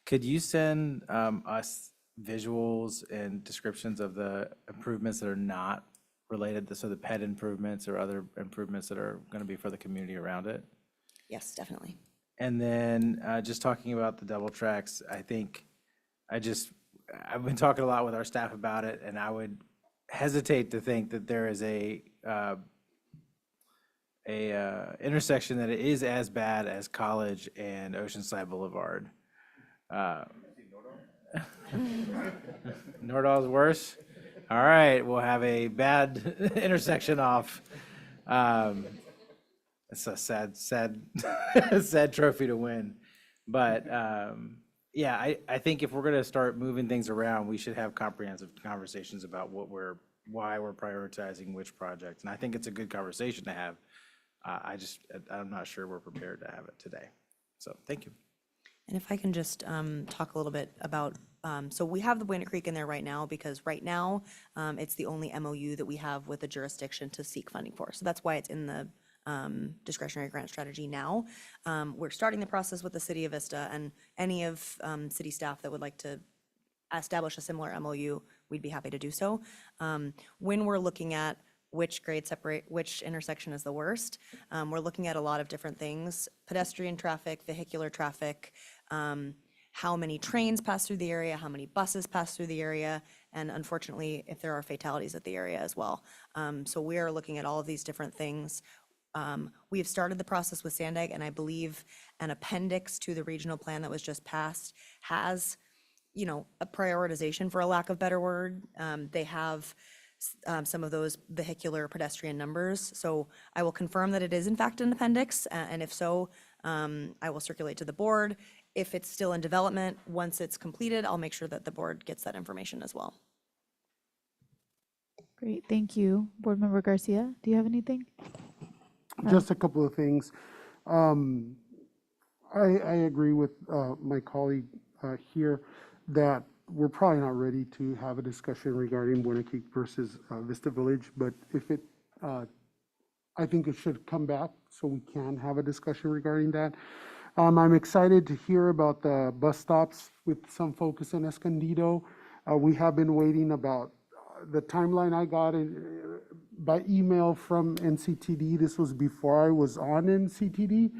Could you send us visuals and descriptions of the improvements that are not related, so the pet improvements or other improvements that are going to be for the community around it? Yes, definitely. And then just talking about the double tracks, I think I've been talking a lot with our staff about it, and I would hesitate to think that there is a intersection that is as bad as College and Oceanside Boulevard. Nordall's worse? All right, we'll have a bad intersection off. It's a sad, sad trophy to win. But yeah, I think if we're gonna start moving things around, we should have comprehensive conversations about why we're prioritizing which project. And I think it's a good conversation to have. I'm not sure we're prepared to have it today. So thank you. And if I can just talk a little bit about, so we have the Buena Creek in there right now because right now it's the only MOU that we have with the jurisdiction to seek funding for. So that's why it's in the discretionary grant strategy now. We're starting the process with the City of Vista, and any of city staff that would like to establish a similar MOU, we'd be happy to do so. When we're looking at which intersection is the worst, we're looking at a lot of different things: pedestrian traffic, vehicular traffic, how many trains pass through the area, how many buses pass through the area, and unfortunately, if there are fatalities at the area as well. So we are looking at all of these different things. We have started the process with Sandag, and I believe an appendix to the regional plan that was just passed has, a prioritization, for a lack of better word. They have some of those vehicular pedestrian numbers. So I will confirm that it is in fact an appendix, and if so, I will circulate to the board. If it's still in development, once it's completed, I'll make sure that the board gets that information as well. Great, thank you. Board Member Garcia, do you have anything? Just a couple of things. I agree with my colleague here that we're probably not ready to have a discussion regarding Buena Creek versus Vista Village, but I think it should come back so we can have a discussion regarding that. I'm excited to hear about the bus stops with some focus on Escondido. We have been waiting about the timeline I got by email from NCTD. This was before I was on NCTD.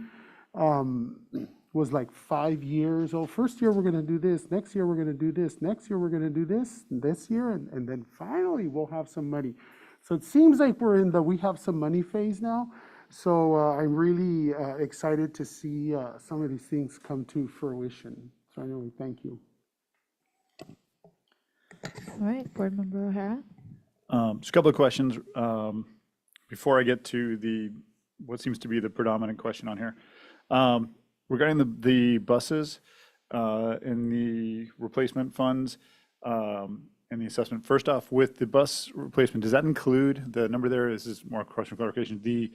Was like 5 years. Oh, first year we're going to do this. Next year we're going to do this. Next year we're going to do this year, and then finally we'll have some money. So it seems like we're in the we have some money phase now. So I'm really excited to see some of these things come to fruition. So anyway, thank you. All right, Board Member O'Hara. Just a couple of questions before I get to what seems to be the predominant question on here. Regarding the buses and the replacement funds and the assessment. First off, with the bus replacement, does that include the number there? This is more question clarification. The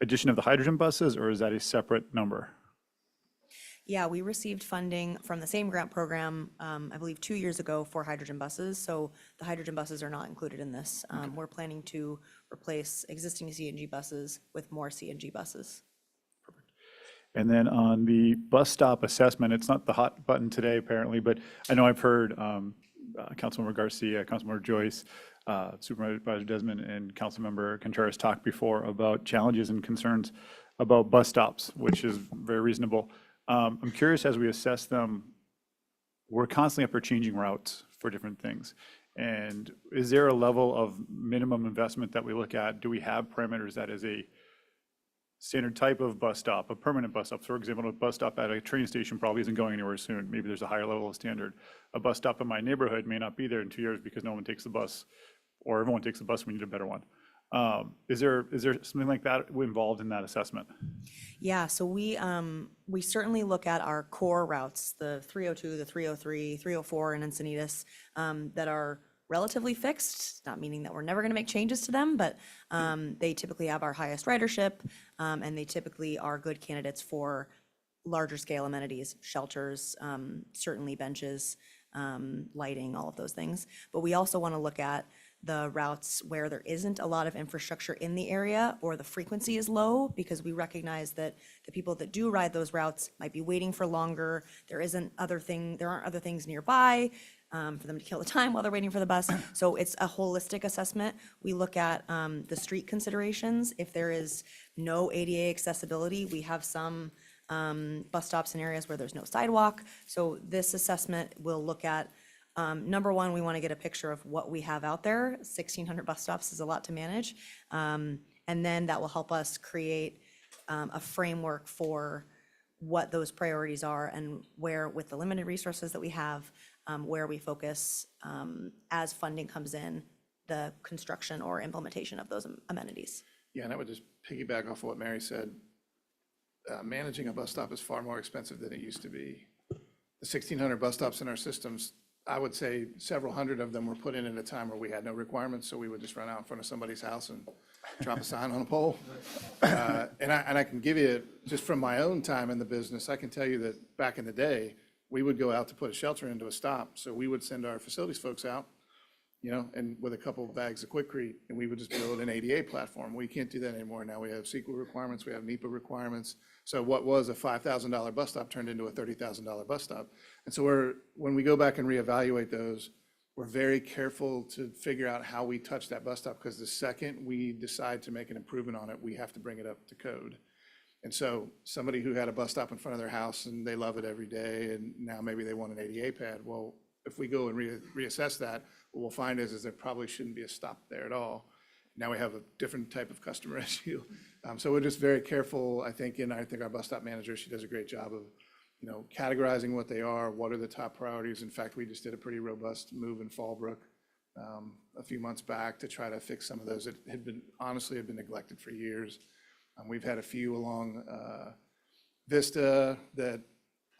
addition of the hydrogen buses, or is that a separate number? Yeah, we received funding from the same grant program, I believe 2 years ago, for hydrogen buses. So the hydrogen buses are not included in this. We're planning to replace existing CNG buses with more CNG buses. And then on the bus stop assessment, it's not the hot button today apparently, but I know I've heard Councilmember Garcia, Councilmember Joyce, Supervisor Desmond, and Councilmember Contreras talk before about challenges and concerns about bus stops, which is very reasonable. I'm curious, as we assess them, we're constantly up for changing routes for different things. And is there a level of minimum investment that we look at? Do we have parameters that is a standard type of bus stop, a permanent bus stop? For example, a bus stop at a train station probably isn't going anywhere soon. Maybe there's a higher level of standard. A bus stop in my neighborhood may not be there in 2 years because no one takes the bus, or everyone takes the bus. We need a better one. Is there something like that involved in that assessment? Yeah, so we certainly look at our core routes, the 302, the 303, 304 in Encinitas, that are relatively fixed, not meaning that we're never going to make changes to them, but they typically have our highest ridership, and they typically are good candidates for larger scale amenities, shelters, certainly benches, lighting, all of those things. But we also want to look at the routes where there isn't a lot of infrastructure in the area or the frequency is low, because we recognize that the people that do ride those routes might be waiting for longer. There aren't other things nearby for them to kill the time while they're waiting for the bus. So it's a holistic assessment. We look at the street considerations. If there is no ADA accessibility, we have some bus stops in areas where there's no sidewalk. So this assessment will look at, number one, we want to get a picture of what we have out there. 1,600 bus stops is a lot to manage. And then that will help us create a framework for what those priorities are and where, with the limited resources that we have, where we focus as funding comes in, the construction or implementation of those amenities. Yeah, and I would just piggyback off of what Mary said. Managing a bus stop is far more expensive than it used to be. The 1,600 bus stops in our systems, I would say several hundred of them were put in at a time where we had no requirements, so we would just run out in front of somebody's house and drop a sign on a pole. And I can give you, just from my own time in the business, I can tell you that back in the day, we would go out to put a shelter into a stop. So we would send our facilities folks out, and with a couple of bags of Quikrete, and we would just build an ADA platform. We can't do that anymore. Now we have CEQA requirements, we have NEPA requirements. So what was a $5,000 bus stop turned into a $30,000 bus stop. And so when we go back and reevaluate those, we're very careful to figure out how we touch that bus stop, because the second we decide to make an improvement on it, we have to bring it up to code. And so somebody who had a bus stop in front of their house and they love it every day, and now maybe they want an ADA pad. Well, if we go and reassess that, what we'll find is there probably shouldn't be a stop there at all. Now we have a different type of customer issue. So we're just very careful, I think, and I think our bus stop manager, she does a great job of, categorizing what they are, what are the top priorities. In fact, we just did a pretty robust move in Fallbrook a few months back to try to fix some of those that had been neglected for years. We've had a few along Vista that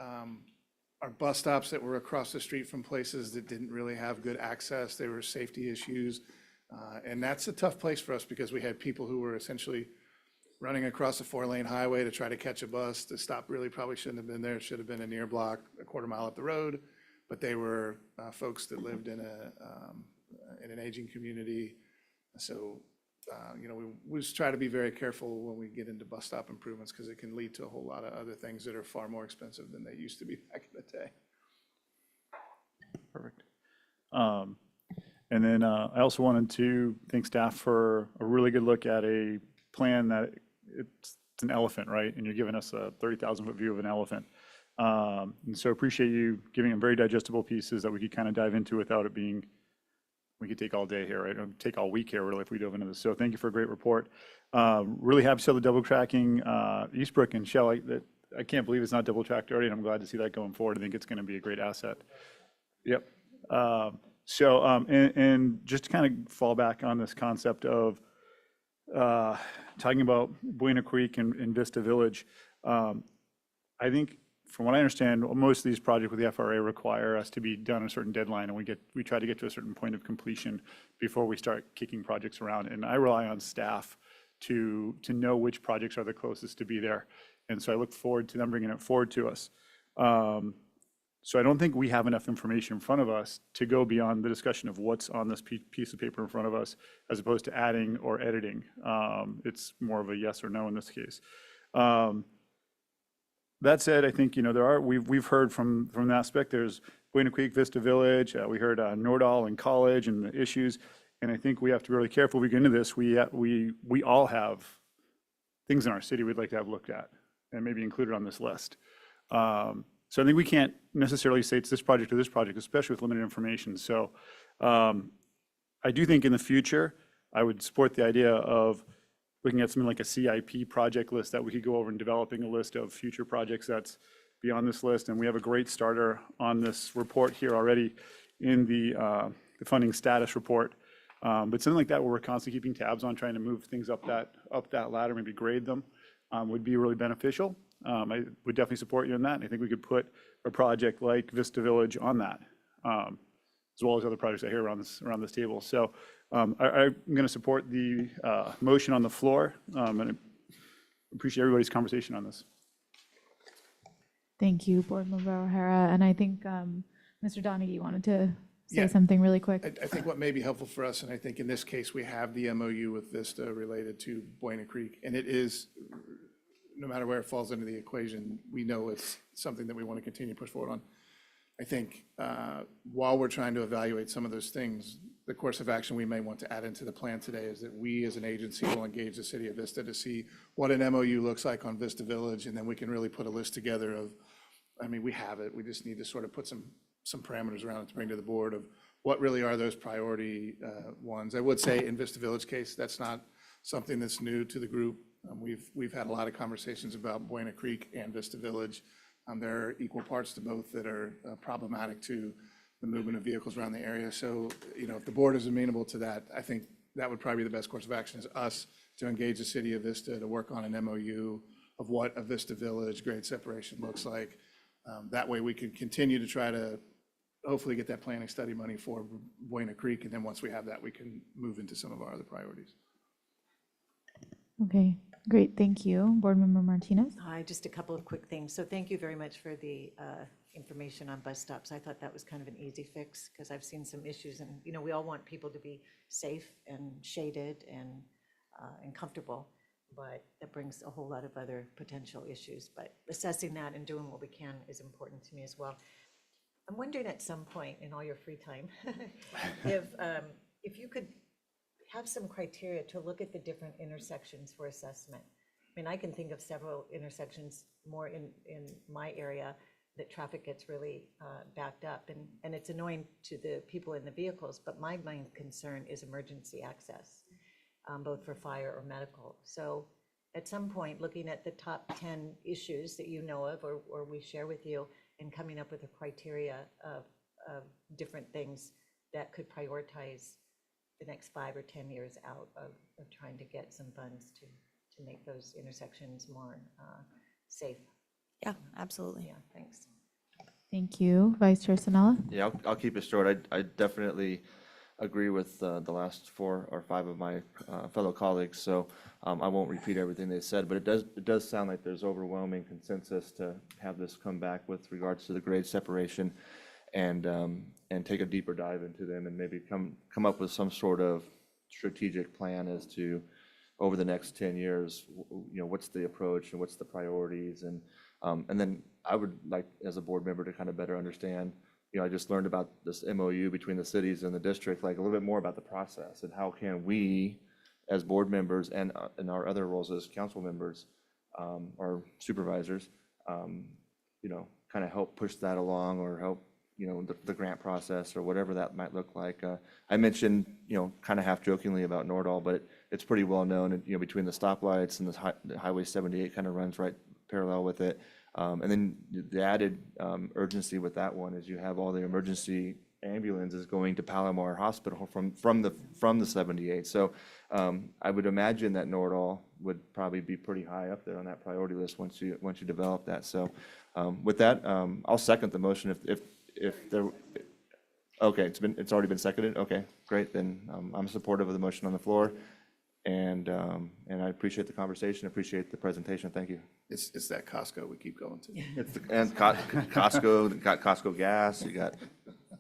are bus stops that were across the street from places that didn't really have good access. There were safety issues. And that's a tough place for us, because we had people who were essentially running across a 4-lane highway to try to catch a bus. The stop really probably shouldn't have been there. It should have been a near block, a quarter mile up the road. But they were folks that lived in an aging community. So, we just try to be very careful when we get into bus stop improvements, because it can lead to a whole lot of other things that are far more expensive than they used to be back in the day. Perfect. And then I also wanted to thank staff for a really good look at a plan that it's an elephant, right? And you're giving us a 30,000-foot view of an elephant. And so appreciate you giving them very digestible pieces that we could kind of dive into without it being, we could take all day here, right? It would take all week here, really, if we dove into this. So thank you for a great report. Really happy to see the double tracking Eastbrook and Shell. I can't believe it's not double tracked already, and I'm glad to see that going forward. I think it's going to be a great asset. Yep. And just to kind of fall back on this concept of talking about Buena Creek and Vista Village, I think from what I understand, most of these projects with the FRA require us to be done a certain deadline, and we try to get to a certain point of completion before we start kicking projects around. And I rely on staff to know which projects are the closest to be there. And so I look forward to them bringing it forward to us. So I don't think we have enough information in front of us to go beyond the discussion of what's on this piece of paper in front of us, as opposed to adding or editing. It's more of a yes or no in this case. That said, I think we've heard from that aspect. There's Buena Creek, Vista Village. We heard Nordahl and College and the issues, and I think we have to be really careful. We get into this. We all have things in our city we'd like to have looked at and maybe included on this list. So I think we can't necessarily say it's this project or this project, especially with limited information. So I do think in the future, I would support the idea of looking at something like a CIP project list that we could go over and developing a list of future projects that's beyond this list. And we have a great starter on this report here already in the funding status report. But something like that where we're constantly keeping tabs on trying to move things up that ladder, maybe grade them, would be really beneficial. I would definitely support you in that. And I think we could put a project like Vista Village on that, as well as other projects I hear around this table. So I'm going to support the motion on the floor, and I appreciate everybody's conversation on this. Thank you, Board Member O'Hara. And I think Mr. Donaghy wanted to say Yeah. something really quick. I think what may be helpful for us, and I think in this case, we have the MOU with Vista related to Buena Creek, and it is, no matter where it falls into the equation, we know it's something that we want to continue to push forward on. I think while we're trying to evaluate some of those things, the course of action we may want to add into the plan today is that we as an agency will engage the city of Vista to see what an MOU looks like on Vista Village, and then we can really put a list together of, I mean, we have it, we just need to sort of put some parameters around it to bring to the board of what really are those priority ones. I would say in Vista Village case, that's not something that's new to the group. We've had a lot of conversations about Buena Creek and Vista Village. There are equal parts to both that are problematic to the movement of vehicles around the area. So, you know, if the board is amenable to that, I think that would probably be the best course of action, is us to engage the city of Vista to work on an MOU of what a Vista Village grade separation looks like. That way we can continue to try to hopefully get that planning study money for Buena Creek. And then once we have that, we can move into some of our other priorities. Okay, great. Thank you. Board Member Martinez. Hi, just a couple of quick things. So thank you very much for the information on bus stops. I thought that was kind of an easy fix because I've seen some issues, and you know, we all want people to be safe and shaded and comfortable, but that brings a whole lot of other potential issues. But assessing that and doing what we can is important to me as well. I'm wondering at some point in all your free time, if you could have some criteria to look at the different intersections for assessment. I mean, I can think of several intersections more in my area that traffic gets really backed up, and it's annoying to the people in the vehicles, but my main concern is emergency access, both for fire or medical. So at some point, looking at the top 10 issues that you know of or we share with you, and coming up with a criteria of different things that could prioritize the next 5 or 10 years out of trying to get some funds to make those intersections more safe. Yeah, absolutely. Yeah, thanks. Thank you. Vice Chair Sanella. Yeah, I'll keep it short. I definitely agree with the last 4 or 5 of my fellow colleagues, so I won't repeat everything they said, but it does sound like there's overwhelming consensus to have this come back with regards to the grade separation and take a deeper dive into them and maybe come up with some sort of strategic plan as to over the next 10 years, you know, what's the approach and what's the priorities, and then I would like, as a board member, to kind of better understand. You know, I just learned about this MOU between the cities and the district, like a little bit more about the process and how can we, as board members and in our other roles as council members or supervisors, you know, kind of help push that along or help, you know, the grant process or whatever that might look like. I mentioned, you know, kind of half jokingly about Nordall, but it's pretty well known, you know, between the stoplights and the Highway 78 kind of runs right parallel with it. And then the added urgency with that one is you have all the emergency ambulances going to Palomar Hospital from the 78. So I would imagine that Nordall would probably be pretty high up there on that priority list once you develop that. So with that, I'll second the motion if there. Okay, it's already been seconded. Okay, great. Then I'm supportive of the motion on the floor. And I appreciate the conversation, appreciate the presentation. Thank you. It's that Costco we keep going to. And Costco, got Costco gas.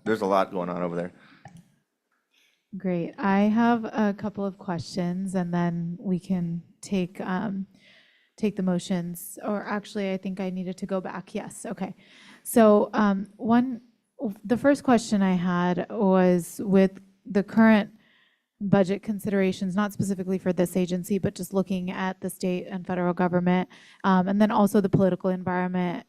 There's a lot going on over there. Great. I have a couple of questions, and then we can take the motions. Or actually, I think I needed to go back. Yes. Okay. So the first question I had was with the current budget considerations, not specifically for this agency, but just looking at the state and federal government, and then also the political environment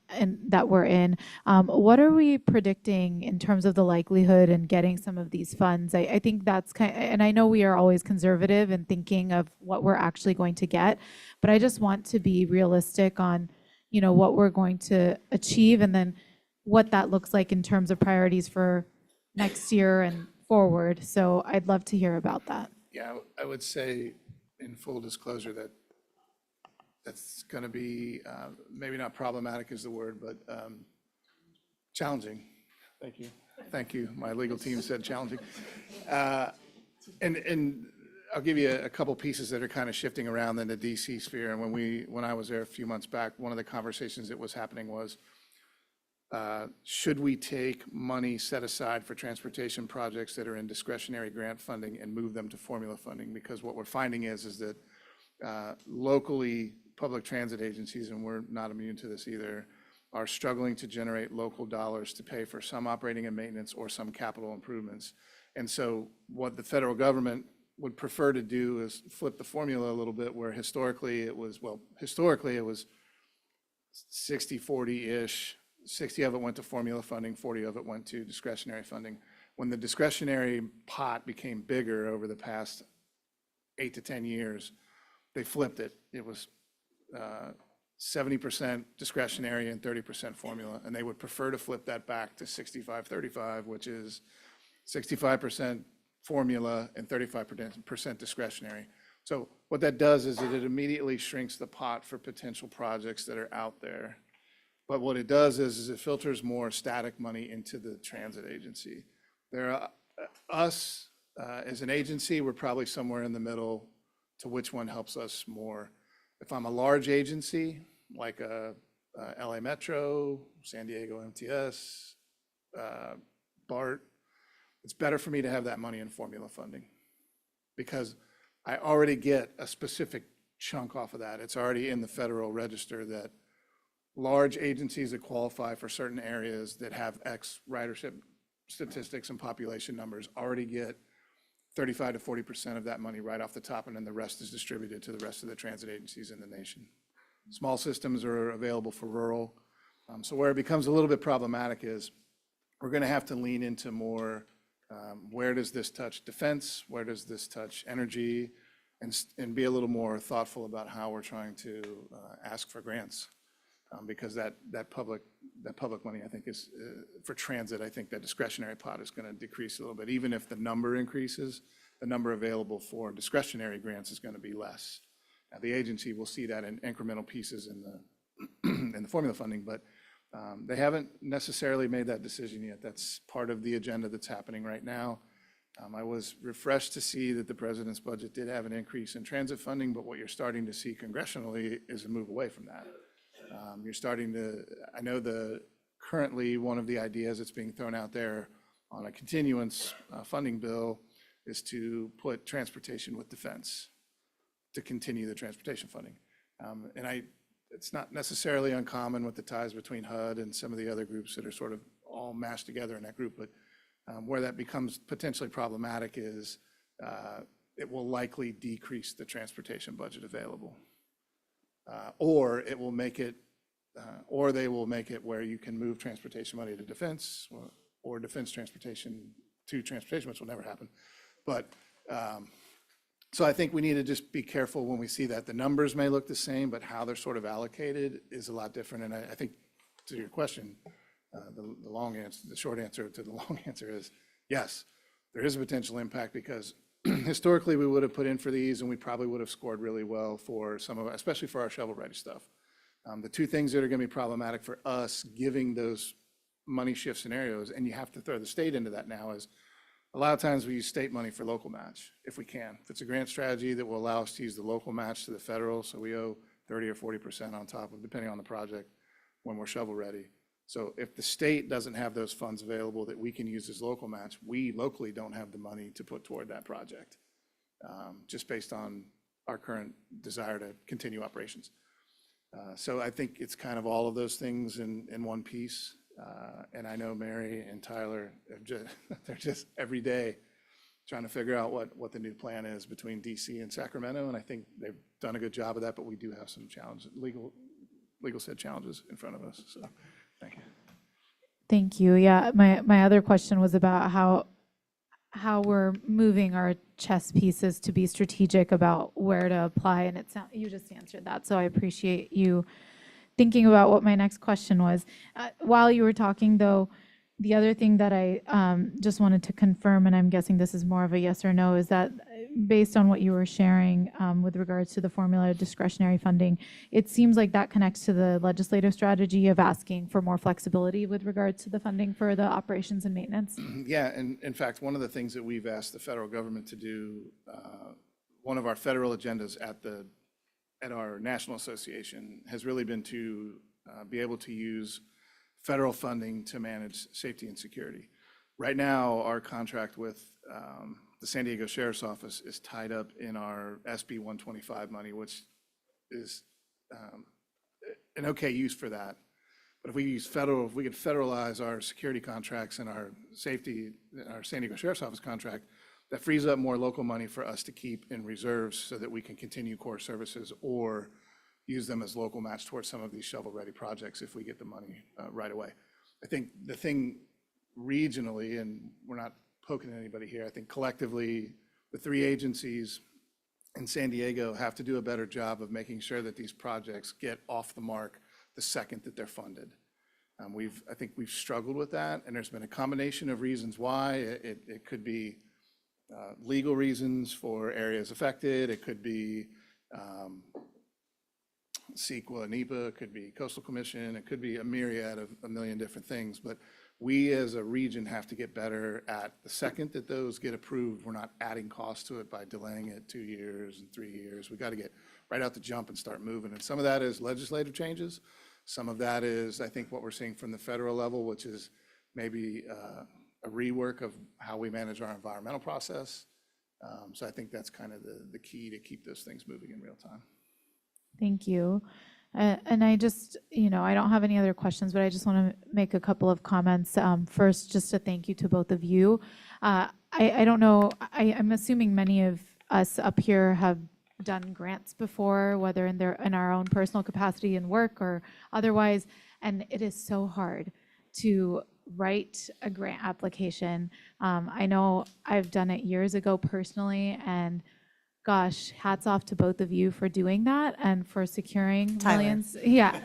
that we're in. What are we predicting in terms of the likelihood in getting some of these funds? I think that's and I know we are always conservative in thinking of what we're actually going to get, but I just want to be realistic on, you know, what we're going to achieve and then what that looks like in terms of priorities for next year and forward. So I'd love to hear about that. Yeah, I would say in full disclosure that that's going to be maybe not problematic is the word, but challenging. Thank you. Thank you. My legal team said challenging. And I'll give you a couple pieces that are kind of shifting around in the DC sphere. And when I was there a few months back, one of the conversations that was happening was should we take money set aside for transportation projects that are in discretionary grant funding and move them to formula funding? Because what we're finding is that locally, public transit agencies, and we're not immune to this either, are struggling to generate local dollars to pay for some operating and maintenance or some capital improvements. And so what the federal government would prefer to do is flip the formula a little bit, where historically it was 60-40-ish. 60 of it went to formula funding, 40 of it went to discretionary funding. When the discretionary pot became bigger over the past 8 to 10 years, they flipped it. It was 70% discretionary and 30% formula, and they would prefer to flip that back to 65-35, which is 65% formula and 35% discretionary. So what that does is that it immediately shrinks the pot for potential projects that are out there. But what it does is it filters more static money into the transit agency. Us, as an agency, we're probably somewhere in the middle to which one helps us more. If I'm a large agency, like LA Metro, San Diego MTS, BART, it's better for me to have that money in formula funding, because I already get a specific chunk off of that. It's already in the Federal Register that large agencies that qualify for certain areas that have X ridership statistics and population numbers already get 35 to 40% of that money right off the top, and then the rest is distributed to the rest of the transit agencies in the nation. Small systems are available for rural. So where it becomes a little bit problematic is we're going to have to lean into more, where does this touch defense? Where does this touch energy? And be a little more thoughtful about how we're trying to ask for grants. Because that public money, I think, is for transit. I think that discretionary pot is going to decrease a little bit. Even if the number increases, the number available for discretionary grants is going to be less. Now, the agency will see that in incremental pieces in the formula funding, but they haven't necessarily made that decision yet. That's part of the agenda that's happening right now. I was refreshed to see that the president's budget did have an increase in transit funding, but what you're starting to see congressionally is a move away from that. You're starting to, I know currently one of the ideas that's being thrown out there on a continuance funding bill is to put transportation with defense, to continue the transportation funding. It's not necessarily uncommon with the ties between HUD and some of the other groups that are sort of all mashed together in that group, but where that becomes potentially problematic is it will likely decrease the transportation budget available. Or it will make it, or they will make it where you can move transportation money to defense, or defense transportation to transportation, which will never happen. But so I think we need to just be careful when we see that. The numbers may look the same, but how they're sort of allocated is a lot different. And I think, to your question, the short answer to the long answer is yes, there is a potential impact, because historically we would have put in for these and we probably would have scored really well for some of, especially for our shovel-ready stuff. The two things that are going to be problematic for us giving those money shift scenarios, and you have to throw the state into that now, is a lot of times we use state money for local match if we can. If it's a grant strategy that will allow us to use the local match to the federal, so we owe 30 or 40% on top of, depending on the project, when we're shovel-ready. So if the state doesn't have those funds available that we can use as local match, we locally don't have the money to put toward that project, just based on our current desire to continue operations. So I think it's kind of all of those things in one piece. And I know Mary and Tyler, they're just every day trying to figure out what the new plan is between DC and Sacramento. And I think they've done a good job of that, but we do have some challenges, legal set challenges in front of us. So thank you. Thank you. Yeah, my other question was about how we're moving our chess pieces to be strategic about where to apply, and you just answered that. So I appreciate you thinking about what my next question was. While you were talking, though, the other thing that I just wanted to confirm, and I'm guessing this is more of a yes or no, is that based on what you were sharing with regards to the formula discretionary funding, it seems like that connects to the legislative strategy of asking for more flexibility with regards to the funding for the operations and maintenance. Yeah, and in fact, one of the things that we've asked the federal government to do, one of our federal agendas at our national association has really been to be able to use federal funding to manage safety and security. Right now, our contract with the San Diego Sheriff's Office is tied up in our SB 125 money, which is an okay use for that. But if we could federalize our security contracts and our safety, our San Diego Sheriff's Office contract, that frees up more local money for us to keep in reserves so that we can continue core services or use them as local match towards some of these shovel-ready projects if we get the money right away. I think the thing regionally, and we're not poking at anybody here, I think collectively, the three agencies in San Diego have to do a better job of making sure that these projects get off the mark the second that they're funded. I think we've struggled with that, and there's been a combination of reasons why. It could be legal reasons for areas affected. It could be CEQA and NEPA. It could be Coastal Commission. It could be a myriad of a million different things. But we as a region have to get better at the second that those get approved, we're not adding cost to it by delaying it 2 years and 3 years. We got to get right out the jump and start moving. And some of that is legislative changes. Some of that is, I think, what we're seeing from the federal level, which is maybe a rework of how we manage our environmental process. So I think that's kind of the key to keep those things moving in real time. Thank you. And I just, I don't have any other questions, but I just want to make a couple of comments. First, just a thank you to both of you. I don't know, I'm assuming many of us up here have done grants before, whether in our own personal capacity in work or otherwise, and it is so hard to write a grant application. I know I've done it years ago personally, and gosh, hats off to both of you for doing that and for securing millions. Yeah.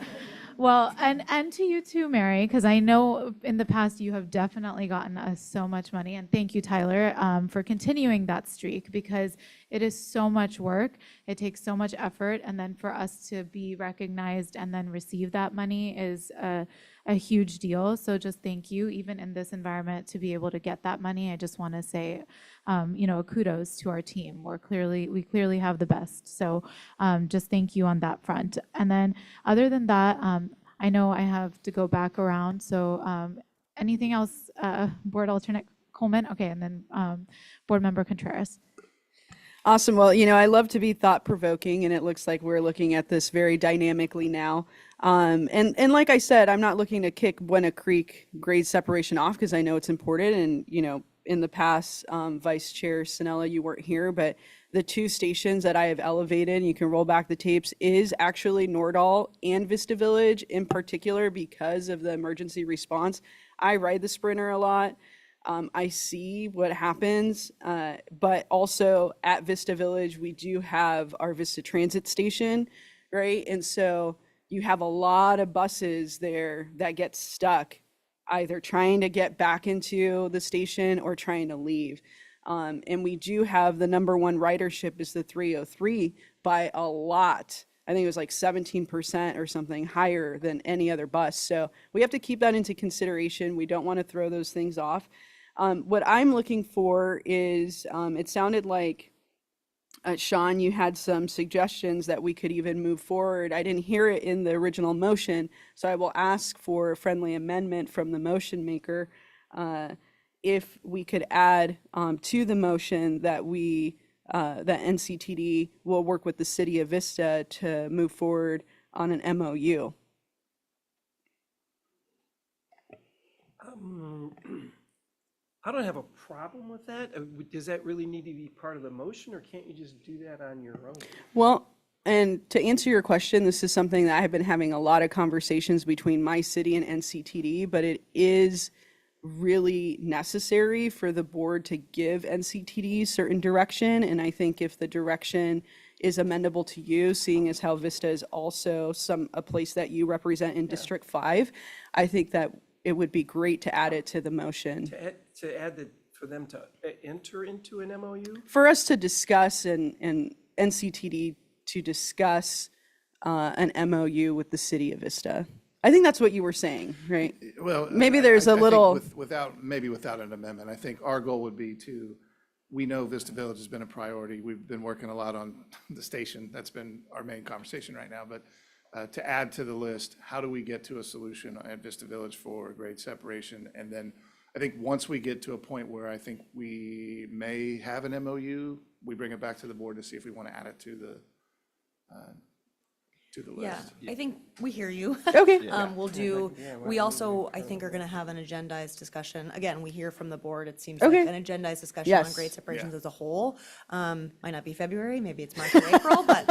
Well, and to you too, Mary, because I know in the past you have definitely gotten us so much money. And thank you, Tyler, for continuing that streak, because it is so much work. It takes so much effort. And then for us to be recognized and then receive that money is a huge deal. So just thank you, even in this environment, to be able to get that money. I just want to say, kudos to our team. We clearly have the best. So just thank you on that front. And then other than that, I know I have to go back around. So anything else, Board Alternate Coleman? Okay, and then Board Member Contreras. Awesome. Well, I love to be thought-provoking, and it looks like we're looking at this very dynamically now. And like I said, I'm not looking to kick Buena Creek grade separation off because I know it's important. And, in the past, Vice Chair Sinella, you weren't here, but the two stations that I have elevated, you can roll back the tapes, is actually Nordall and Vista Village in particular because of the emergency response. I ride the Sprinter a lot. I see what happens, but also at Vista Village, we do have our Vista Transit station, right? And so you have a lot of buses there that get stuck, either trying to get back into the station or trying to leave. And we do have the number one ridership is the 303 by a lot. I think it was like 17% or something higher than any other bus. So we have to keep that into consideration. We don't want to throw those things off. What I'm looking for is, it sounded like, Sean, you had some suggestions that we could even move forward. I didn't hear it in the original motion, so I will ask for a friendly amendment from the motion maker. If we could add to the motion that that NCTD will work with the City of Vista to move forward on an MOU. I don't have a problem with that. Does that really need to be part of the motion, or can't you just do that on your own? Well, and to answer your question, this is something that I have been having a lot of conversations between my city and NCTD, but it is really necessary for the board to give NCTD certain direction. And I think if the direction is amendable to you, seeing as how Vista is also a place that you represent in District 5, I think that it would be great to add it to the motion. For them to enter into an MOU? For us to discuss and NCTD to discuss an MOU with the City of Vista. I think that's what you were saying, right? Well, maybe there's a little. Without an amendment, I think our goal would be we know Vista Village has been a priority. We've been working a lot on the station. That's been our main conversation right now. But to add to the list, how do we get to a solution at Vista Village for grade separation? And then I think once we get to a point where I think we may have an MOU, we bring it back to the board to see if we want to add it to the Yeah, list. I think we hear you. Okay. We also, I think, are going to have an agendized discussion. Again, we hear from the board, it seems Okay. like an agendized discussion on Yes. grade separations Yeah. as a whole. Might not be February, maybe it's March or April, but,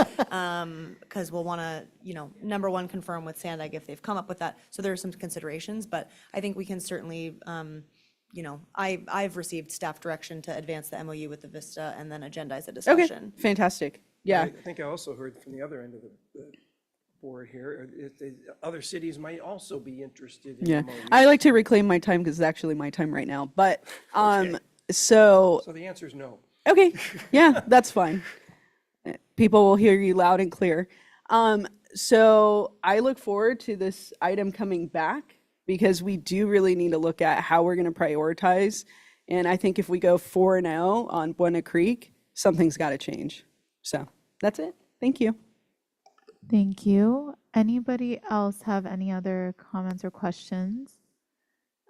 because we'll want to, number one, confirm with Sandag if they've come up with that. So there are some considerations, but I think we can certainly, I've received staff direction to advance the MOU with the Vista and then agendize a Okay, discussion. fantastic. Yeah. I think I also heard from the other end of the board here, other cities might also be interested in Yeah. MOUs. I like to reclaim my time because it's actually my time right now. But so So the answer is no. okay, yeah, that's fine. People will hear you loud and clear. So I look forward to this item coming back because we do really need to look at how we're going to prioritize. And I think if we go 4-0 on Buena Creek, something's got to change. So that's it. Thank you. Thank you. Anybody else have any other comments or questions?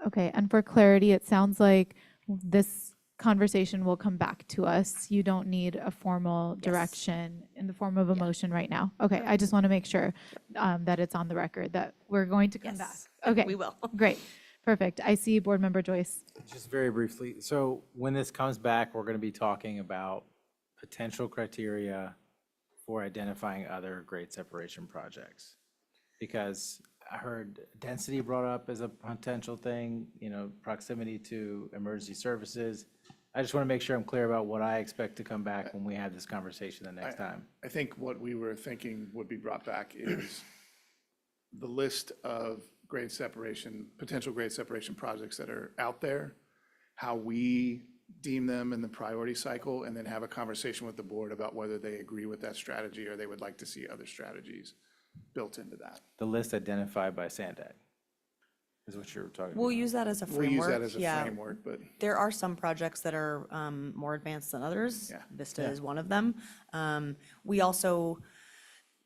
Okay, and for clarity, it sounds like this conversation will come back to us. You don't need a formal direction in the form of a motion right now. Okay, I just want to make sure that it's on the record that we're going to come back. Yes, Okay, we will. great, perfect. I see Board Member Joyce. Just very briefly, so when this comes back, we're going to be talking about potential criteria for identifying other grade separation projects. Because I heard density brought up as a potential thing, proximity to emergency services. I just want to make sure I'm clear about what I expect to come back when we have this conversation the next time. I think what we were thinking would be brought back is the list of grade separation, potential grade separation projects that are out there, how we deem them in the priority cycle, and then have a conversation with the board about whether they agree with that strategy or they would like to see other strategies built into that. The list identified by Sandag is what you're talking about. We'll use that as a We'll framework. use that as a yeah. framework, but There are some projects that are more advanced than others. Yeah. Vista is one of them. We also,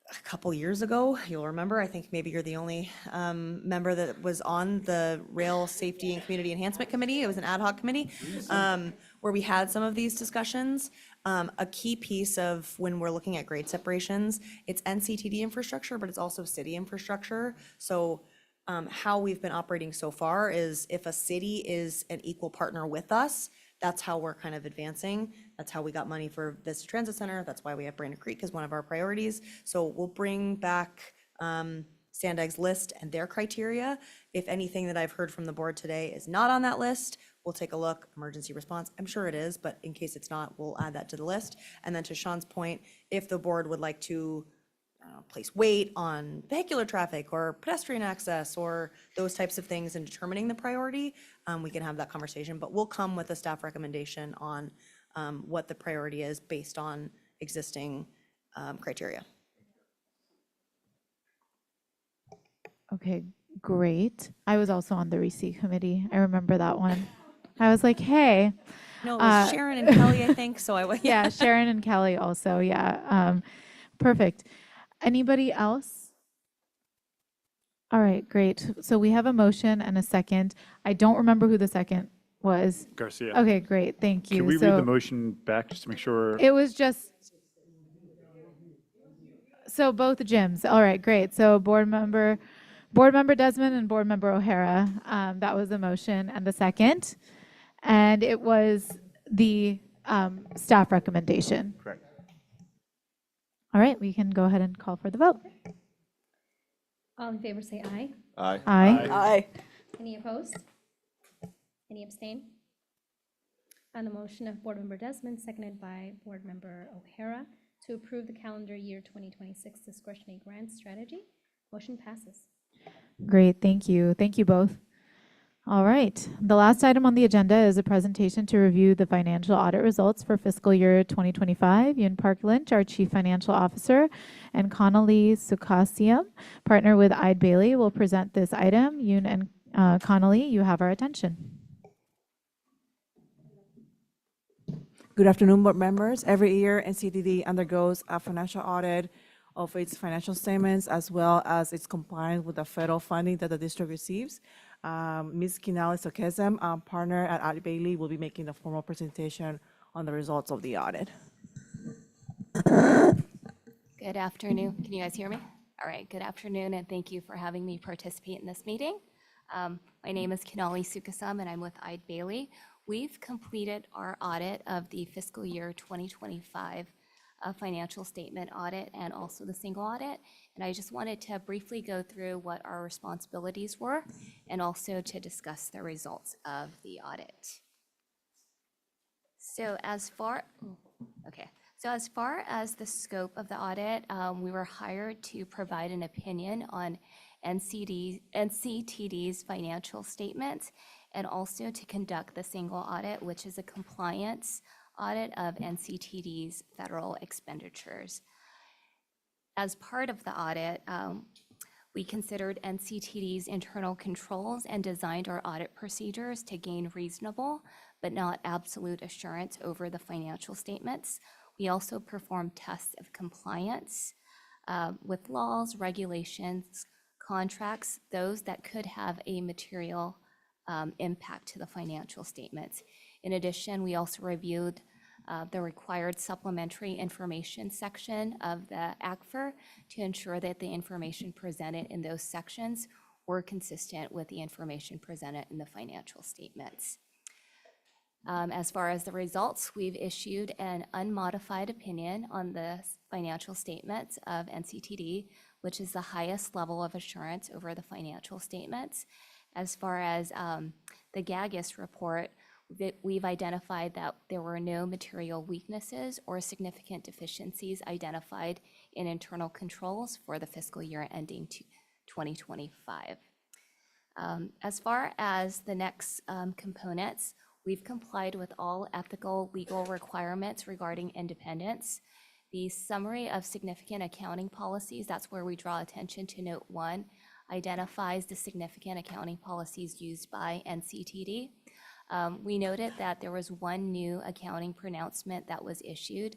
a couple years ago, you'll remember, I think maybe you're the only member that was on the Rail Safety and Community Enhancement Committee. It was an ad hoc committee where we had some of these discussions. A key piece of when we're looking at grade separations, it's NCTD infrastructure, but it's also city infrastructure. So how we've been operating so far is if a city is an equal partner with us, that's how we're kind of advancing. That's how we got money for Vista Transit Center. That's why we have Buena Creek as one of our priorities. So we'll bring back Sandag's list and their criteria. If anything that I've heard from the board today is not on that list, we'll take a look. Emergency response, I'm sure it is, but in case it's not, we'll add that to the list. And then to Sean's point, if the board would like to place weight on vehicular traffic or pedestrian access or those types of things in determining the priority, we can have that conversation. But we'll come with a staff recommendation on what the priority is based on existing criteria. Okay, great. I was also on the receipt committee. I remember that one. I was like, hey. No, it was Sharon and Kelly, I think, so I was. Yeah, Sharon and Kelly also, yeah. Perfect. Anybody else? All right, great. So we have a motion and a second. I don't remember who the second was. Garcia. Okay, great, thank you. Can we read So the motion back just to make sure? it was just, so both Jims. All right, great. So Board Member Desmond and Board Member O'Hara, that was the motion and the second. And it was the staff recommendation. Correct. All right, we can go ahead and call for the vote. All in favor say aye. Aye. Aye. Aye. Any opposed? Any abstain? On the motion of Board Member Desmond, seconded by Board Member O'Hara, to approve the calendar year 2026 discretionary grant strategy, motion passes. Great, thank you. Thank you both. All right, the last item on the agenda is a presentation to review the financial audit results for fiscal year 2025. Yoon Park Lynch, our Chief Financial Officer, and Connolly Sukasiam, partner with Eide Bailey, will present this item. Yoon and Connolly, you have our attention. Good afternoon, board members. Every year, NCDD undergoes a financial audit of its financial statements as well as its compliance with the federal funding that the district receives. Ms. Kinali Sokezem, partner at Audit Bailey, will be making the formal presentation on the results of the audit. Good afternoon. Can you guys hear me? All right, good afternoon, and thank you for having me participate in this meeting. My name is Kinali Sukasam, and I'm with Audit Bailey. We've completed our audit of the fiscal year 2025 financial statement audit and also the single audit. And I just wanted to briefly go through what our responsibilities were and also to discuss the results of the audit. So as far as the scope of the audit, we were hired to provide an opinion on NCTD's financial statements and also to conduct the single audit, which is a compliance audit of NCTD's federal expenditures. As part of the audit, we considered NCTD's internal controls and designed our audit procedures to gain reasonable but not absolute assurance over the financial statements. We also performed tests of compliance with laws, regulations, contracts, those that could have a material impact to the financial statements. In addition, we also reviewed the required supplementary information section of the ACFR to ensure that the information presented in those sections were consistent with the information presented in the financial statements. As far as the results, we've issued an unmodified opinion on the financial statements of NCTD, which is the highest level of assurance over the financial statements. As far as the GAGIS report, we've identified that there were no material weaknesses or significant deficiencies identified in internal controls for the fiscal year ending 2025. As far as the next components, we've complied with all ethical legal requirements regarding independence. The summary of significant accounting policies, that's where we draw attention to note 1, identifies the significant accounting policies used by NCTD. We noted that there was one new accounting pronouncement that was issued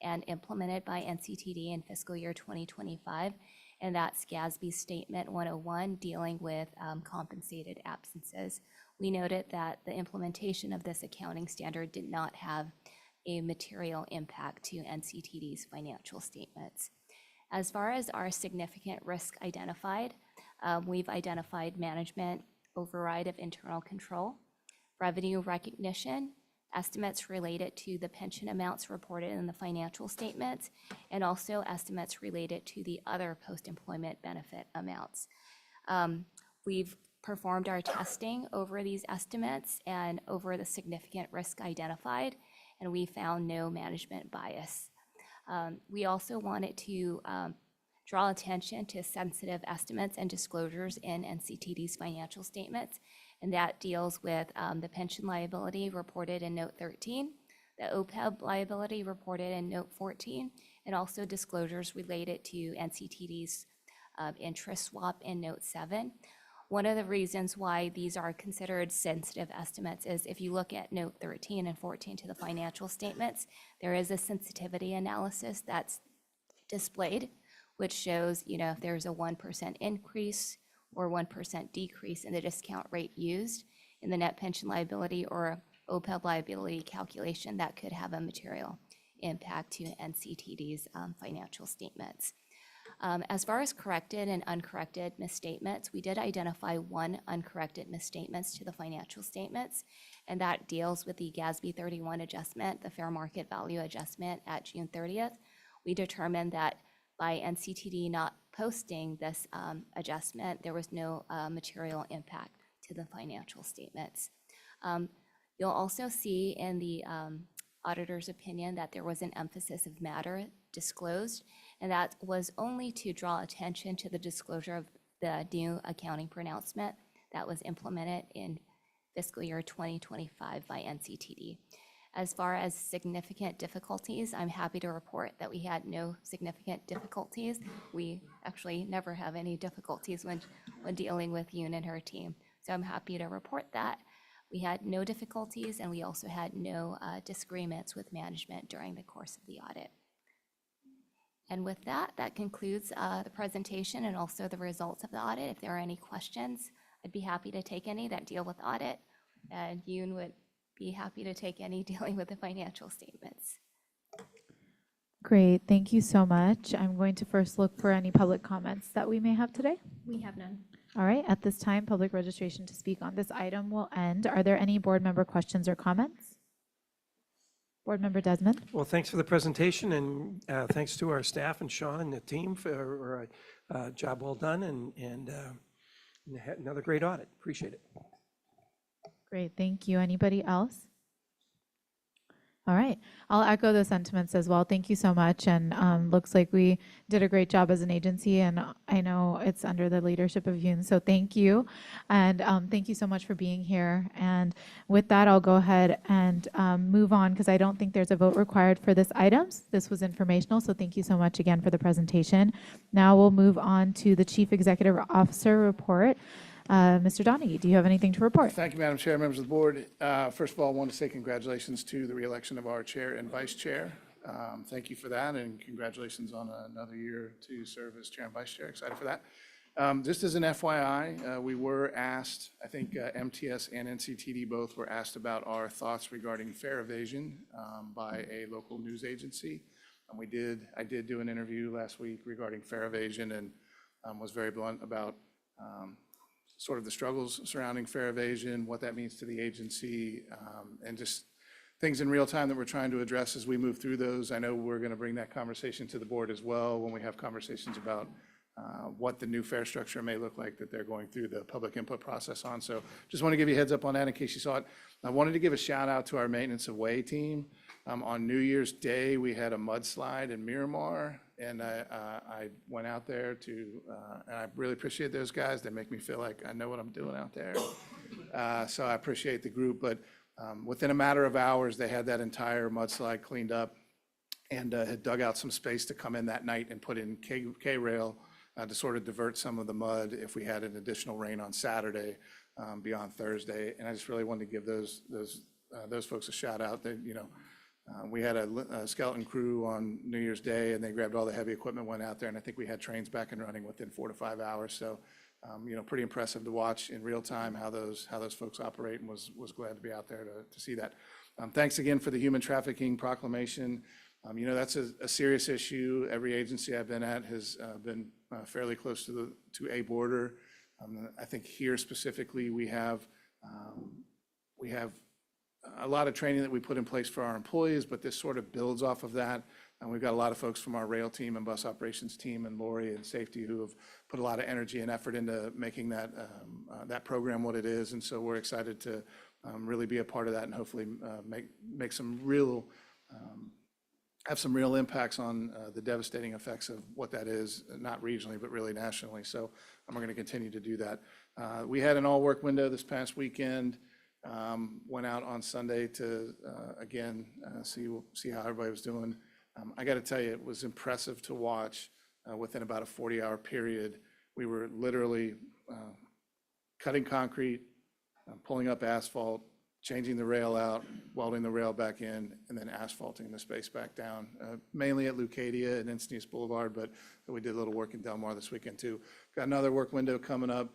and implemented by NCTD in fiscal year 2025, and that's GASB Statement 101 dealing with compensated absences. We noted that the implementation of this accounting standard did not have a material impact to NCTD's financial statements. As far as our significant risk identified, we've identified management override of internal control, revenue recognition, estimates related to the pension amounts reported in the financial statements, and also estimates related to the other post-employment benefit amounts. We've performed our testing over these estimates and over the significant risk identified, and we found no management bias. We also wanted to draw attention to sensitive estimates and disclosures in NCTD's financial statements, and that deals with the pension liability reported in Note 13, the OPEB liability reported in Note 14, and also disclosures related to NCTD's interest swap in Note 7. One of the reasons why these are considered sensitive estimates is if you look at Note 13 and 14 to the financial statements, there is a sensitivity analysis that's displayed, which shows, if there's a 1% increase or 1% decrease in the discount rate used in the net pension liability or OPEB liability calculation, that could have a material impact to NCTD's financial statements. As far as corrected and uncorrected misstatements, we did identify one uncorrected misstatements to the financial statements, and that deals with the GASB 31 adjustment, the fair market value adjustment at June 30th. We determined that by NCTD not posting this adjustment, there was no material impact to the financial statements. You'll also see in the auditor's opinion that there was an emphasis of matter disclosed, and that was only to draw attention to the disclosure of the new accounting pronouncement that was implemented in fiscal year 2025 by NCTD. As far as significant difficulties, I'm happy to report that we had no significant difficulties. We actually never have any difficulties when dealing with Yoon and her team. So I'm happy to report that. We had no difficulties, and we also had no disagreements with management during the course of the audit. And with that, that concludes the presentation and also the results of the audit. If there are any questions, I'd be happy to take any that deal with audit. And Yoon would be happy to take any dealing with the financial statements. Great, thank you so much. I'm going to first look for any public comments that we may have today. We have none. All right, at this time, public registration to speak on this item will end. Are there any board member questions or comments? Board Member Desmond. Well, thanks for the presentation, and thanks to our staff and Sean and the team for a job well done and another great audit. Appreciate it. Great, thank you. Anybody else? All right, I'll echo the sentiments as well. Thank you so much. And looks like we did a great job as an agency, and I know it's under the leadership of Yoon, so thank you. And thank you so much for being here. And with that, I'll go ahead and move on because I don't think there's a vote required for this item. This was informational, so thank you so much again for the presentation. Now we'll move on to the Chief Executive Officer report. Mr. Donaghy, do you have anything to report? Thank you, Madam Chair, members of the board. First of all, I want to say congratulations to the reelection of our chair and vice chair. Thank you for that, and congratulations on another year to serve as chair and vice chair. Excited for that. Just as an FYI, we were asked, I think MTS and NCTD both were asked about our thoughts regarding fare evasion by a local news agency. And I did do an interview last week regarding fare evasion and was very blunt about sort of the struggles surrounding fare evasion, what that means to the agency, and just things in real time that we're trying to address as we move through those. I know we're going to bring that conversation to the board as well when we have conversations about what the new fare structure may look like that they're going through the public input process on. So just want to give you a heads up on that in case you saw it. I wanted to give a shout out to our maintenance of way team. On New Year's Day, we had a mudslide in Miramar, and I went out there and I really appreciate those guys. They make me feel like I know what I'm doing out there. So I appreciate the group, but within a matter of hours, they had that entire mudslide cleaned up and had dug out some space to come in that night and put in K-rail to sort of divert some of the mud if we had an additional rain on Saturday beyond Thursday. And I just really wanted to give those folks a shout out. That, you know, we had a skeleton crew on New Year's Day, and they grabbed all the heavy equipment, went out there, and I think we had trains back and running within 4 to 5 hours. So, you know, pretty impressive to watch in real time how those folks operate, and was glad to be out there to see that. Thanks again for the human trafficking proclamation. You know, that's a serious issue. Every agency I've been at has been fairly close to a border. I think here specifically we have a lot of training that we put in place for our employees, but this sort of builds off of that. And we've got a lot of folks from our rail team and bus operations team and Lori and safety who have put a lot of energy and effort into making that program what it is. And so we're excited to really be a part of that and hopefully make some real have some real impacts on the devastating effects of what that is, not regionally, but really nationally. So we're going to continue to do that. We had an all-work window this past weekend. Went out on Sunday to, again, see how everybody was doing. I got to tell you, it was impressive to watch within about a 40-hour period. We were literally cutting concrete, pulling up asphalt, changing the rail out, welding the rail back in, and then asphalting the space back down, mainly at Leucadia and Encinitas Boulevard, but we did a little work in Del Mar this weekend too. Got another work window coming up,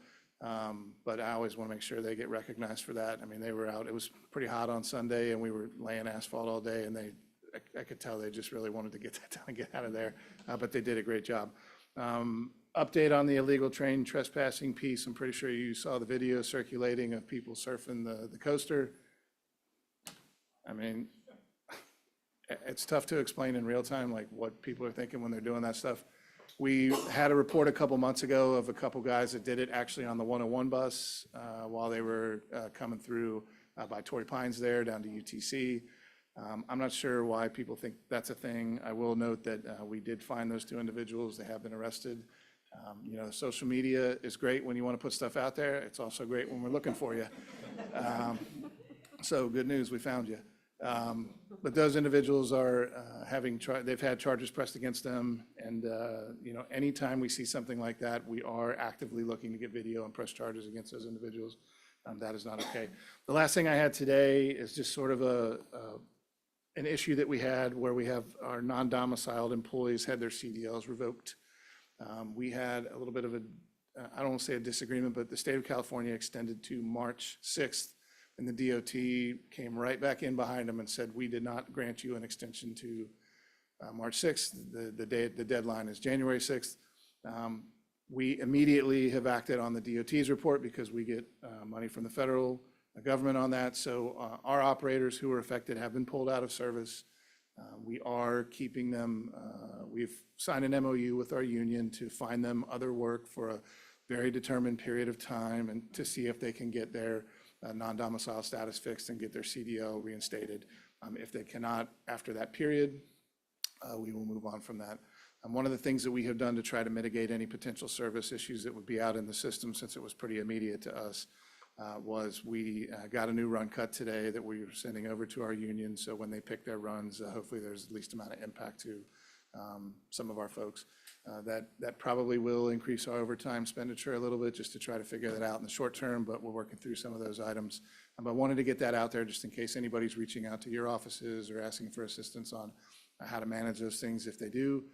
but I always want to make sure they get recognized for that. I mean, they were out, it was pretty hot on Sunday, and we were laying asphalt all day, and I could tell they just really wanted to get that down and get out of there, but they did a great job. Update on the illegal train trespassing piece. I'm pretty sure you saw the video circulating of people surfing the coaster. I mean, it's tough to explain in real time, like what people are thinking when they're doing that stuff. We had a report a couple months ago of a couple guys that did it actually on the 101 bus while they were coming through by Torrey Pines there down to UTC. I'm not sure why people think that's a thing. I will note that we did find those two individuals. They have been arrested. You know, social media is great when you want to put stuff out there. It's also great when we're looking for you. So good news, we found you. But those individuals are they've had charges pressed against them. And, you know, anytime we see something like that, we are actively looking to get video and press charges against those individuals. That is not okay. The last thing I had today is just sort of an issue that we had where we have our non-domiciled employees had their CDLs revoked. We had a little bit of a, I don't want to say a disagreement, but the state of California extended to March 6th, and the DOT came right back in behind them and said, we did not grant you an extension to March 6th. The deadline is January 6th. We immediately have acted on the DOT's report because we get money from the federal government on that. So our operators who are affected have been pulled out of service. We are keeping them, we've signed an MOU with our union to find them other work for a very determined period of time and to see if they can get their non-domicile status fixed and get their CDL reinstated. If they cannot after that period, we will move on from that. One of the things that we have done to try to mitigate any potential service issues that would be out in the system, since it was pretty immediate to us, was we got a new run cut today that we are sending over to our union. So when they pick their runs, hopefully there's the least amount of impact to some of our folks. That probably will increase our overtime expenditure a little bit just to try to figure that out in the short term, but we're working through some of those items. But I wanted to get that out there just in case anybody's reaching out to your offices or asking for assistance on how to manage those things. If they do,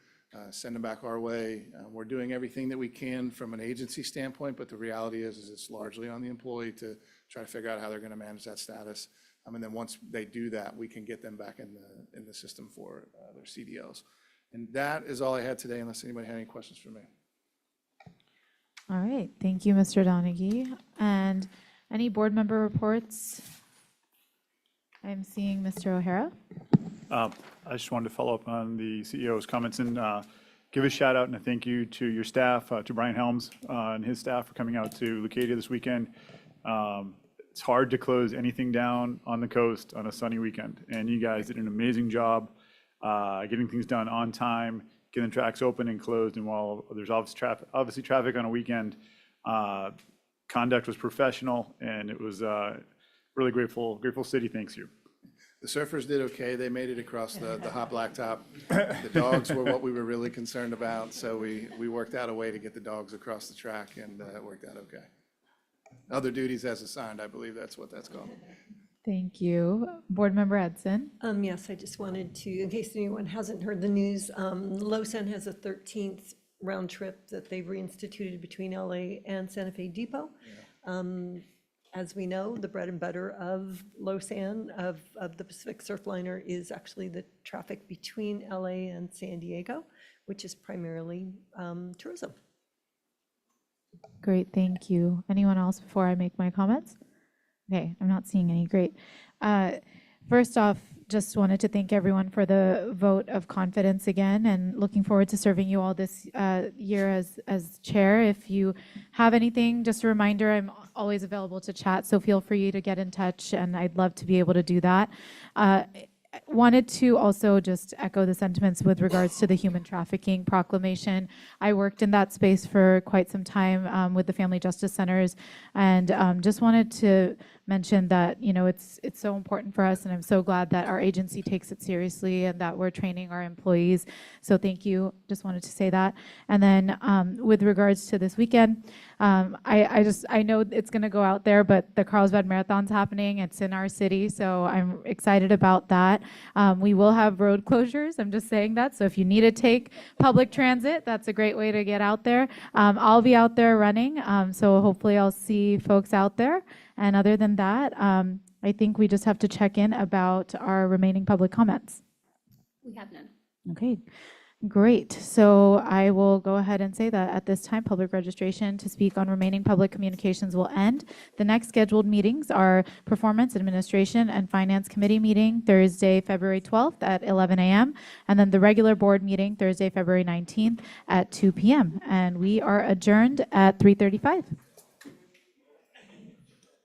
send them back our way. We're doing everything that we can from an agency standpoint, but the reality is it's largely on the employee to try to figure out how they're going to manage that status. And then once they do that, we can get them back in the system for their CDLs. And that is all I had today, unless anybody had any questions for me. All right, thank you, Mr. Donaghy. And any board member reports? I'm seeing Mr. O'Hara. I just wanted to follow up on the CEO's comments and give a shout out and a thank you to your staff, to Brian Helms and his staff for coming out to Leucadia this weekend. It's hard to close anything down on the coast on a sunny weekend, and you guys did an amazing job getting things done on time, getting the tracks open and closed. And while there's obviously traffic on a weekend, conduct was professional, and it was really grateful city thanks you. The surfers did okay. They made it across the hot blacktop. The dogs were what we were really concerned about, so we worked out a way to get the dogs across the track, and it worked out okay. Other duties as assigned, I believe that's what that's called. Thank you. Board Member Edson. Yes, I just wanted to, in case anyone hasn't heard the news, LoSAN has a 13th round trip that they've reinstituted between LA and Santa Fe Depot. As we know, the bread and butter of LoSAN, of the Pacific Surfliner, is actually the traffic between LA and San Diego, which is primarily tourism. Great, thank you. Anyone else before I make my comments? Okay, I'm not seeing any. Great. First off, just wanted to thank everyone for the vote of confidence again, and looking forward to serving you all this year as chair. If you have anything, just a reminder, I'm always available to chat, so feel free to get in touch, and I'd love to be able to do that. Wanted to also just echo the sentiments with regards to the human trafficking proclamation. I worked in that space for quite some time with the Family Justice Centers, and just wanted to mention that it's so important for us, and I'm so glad that our agency takes it seriously and that we're training our employees. So thank you. Just wanted to say that. And then with regards to this weekend, I know it's going to go out there, but the Carlsbad Marathon's happening. It's in our city, so I'm excited about that. We will have road closures. I'm just saying that. So if you need to take public transit, that's a great way to get out there. I'll be out there running, so hopefully I'll see folks out there. And other than that, I think we just have to check in about our remaining public comments. We have none. Okay, great. So I will go ahead and say that at this time, public registration to speak on remaining public communications will end. The next scheduled meetings are Performance, Administration, and Finance Committee meeting Thursday, February 12th at 11 a.m. and then the regular board meeting Thursday, February 19th at 2 p.m. And we are adjourned at 3:35.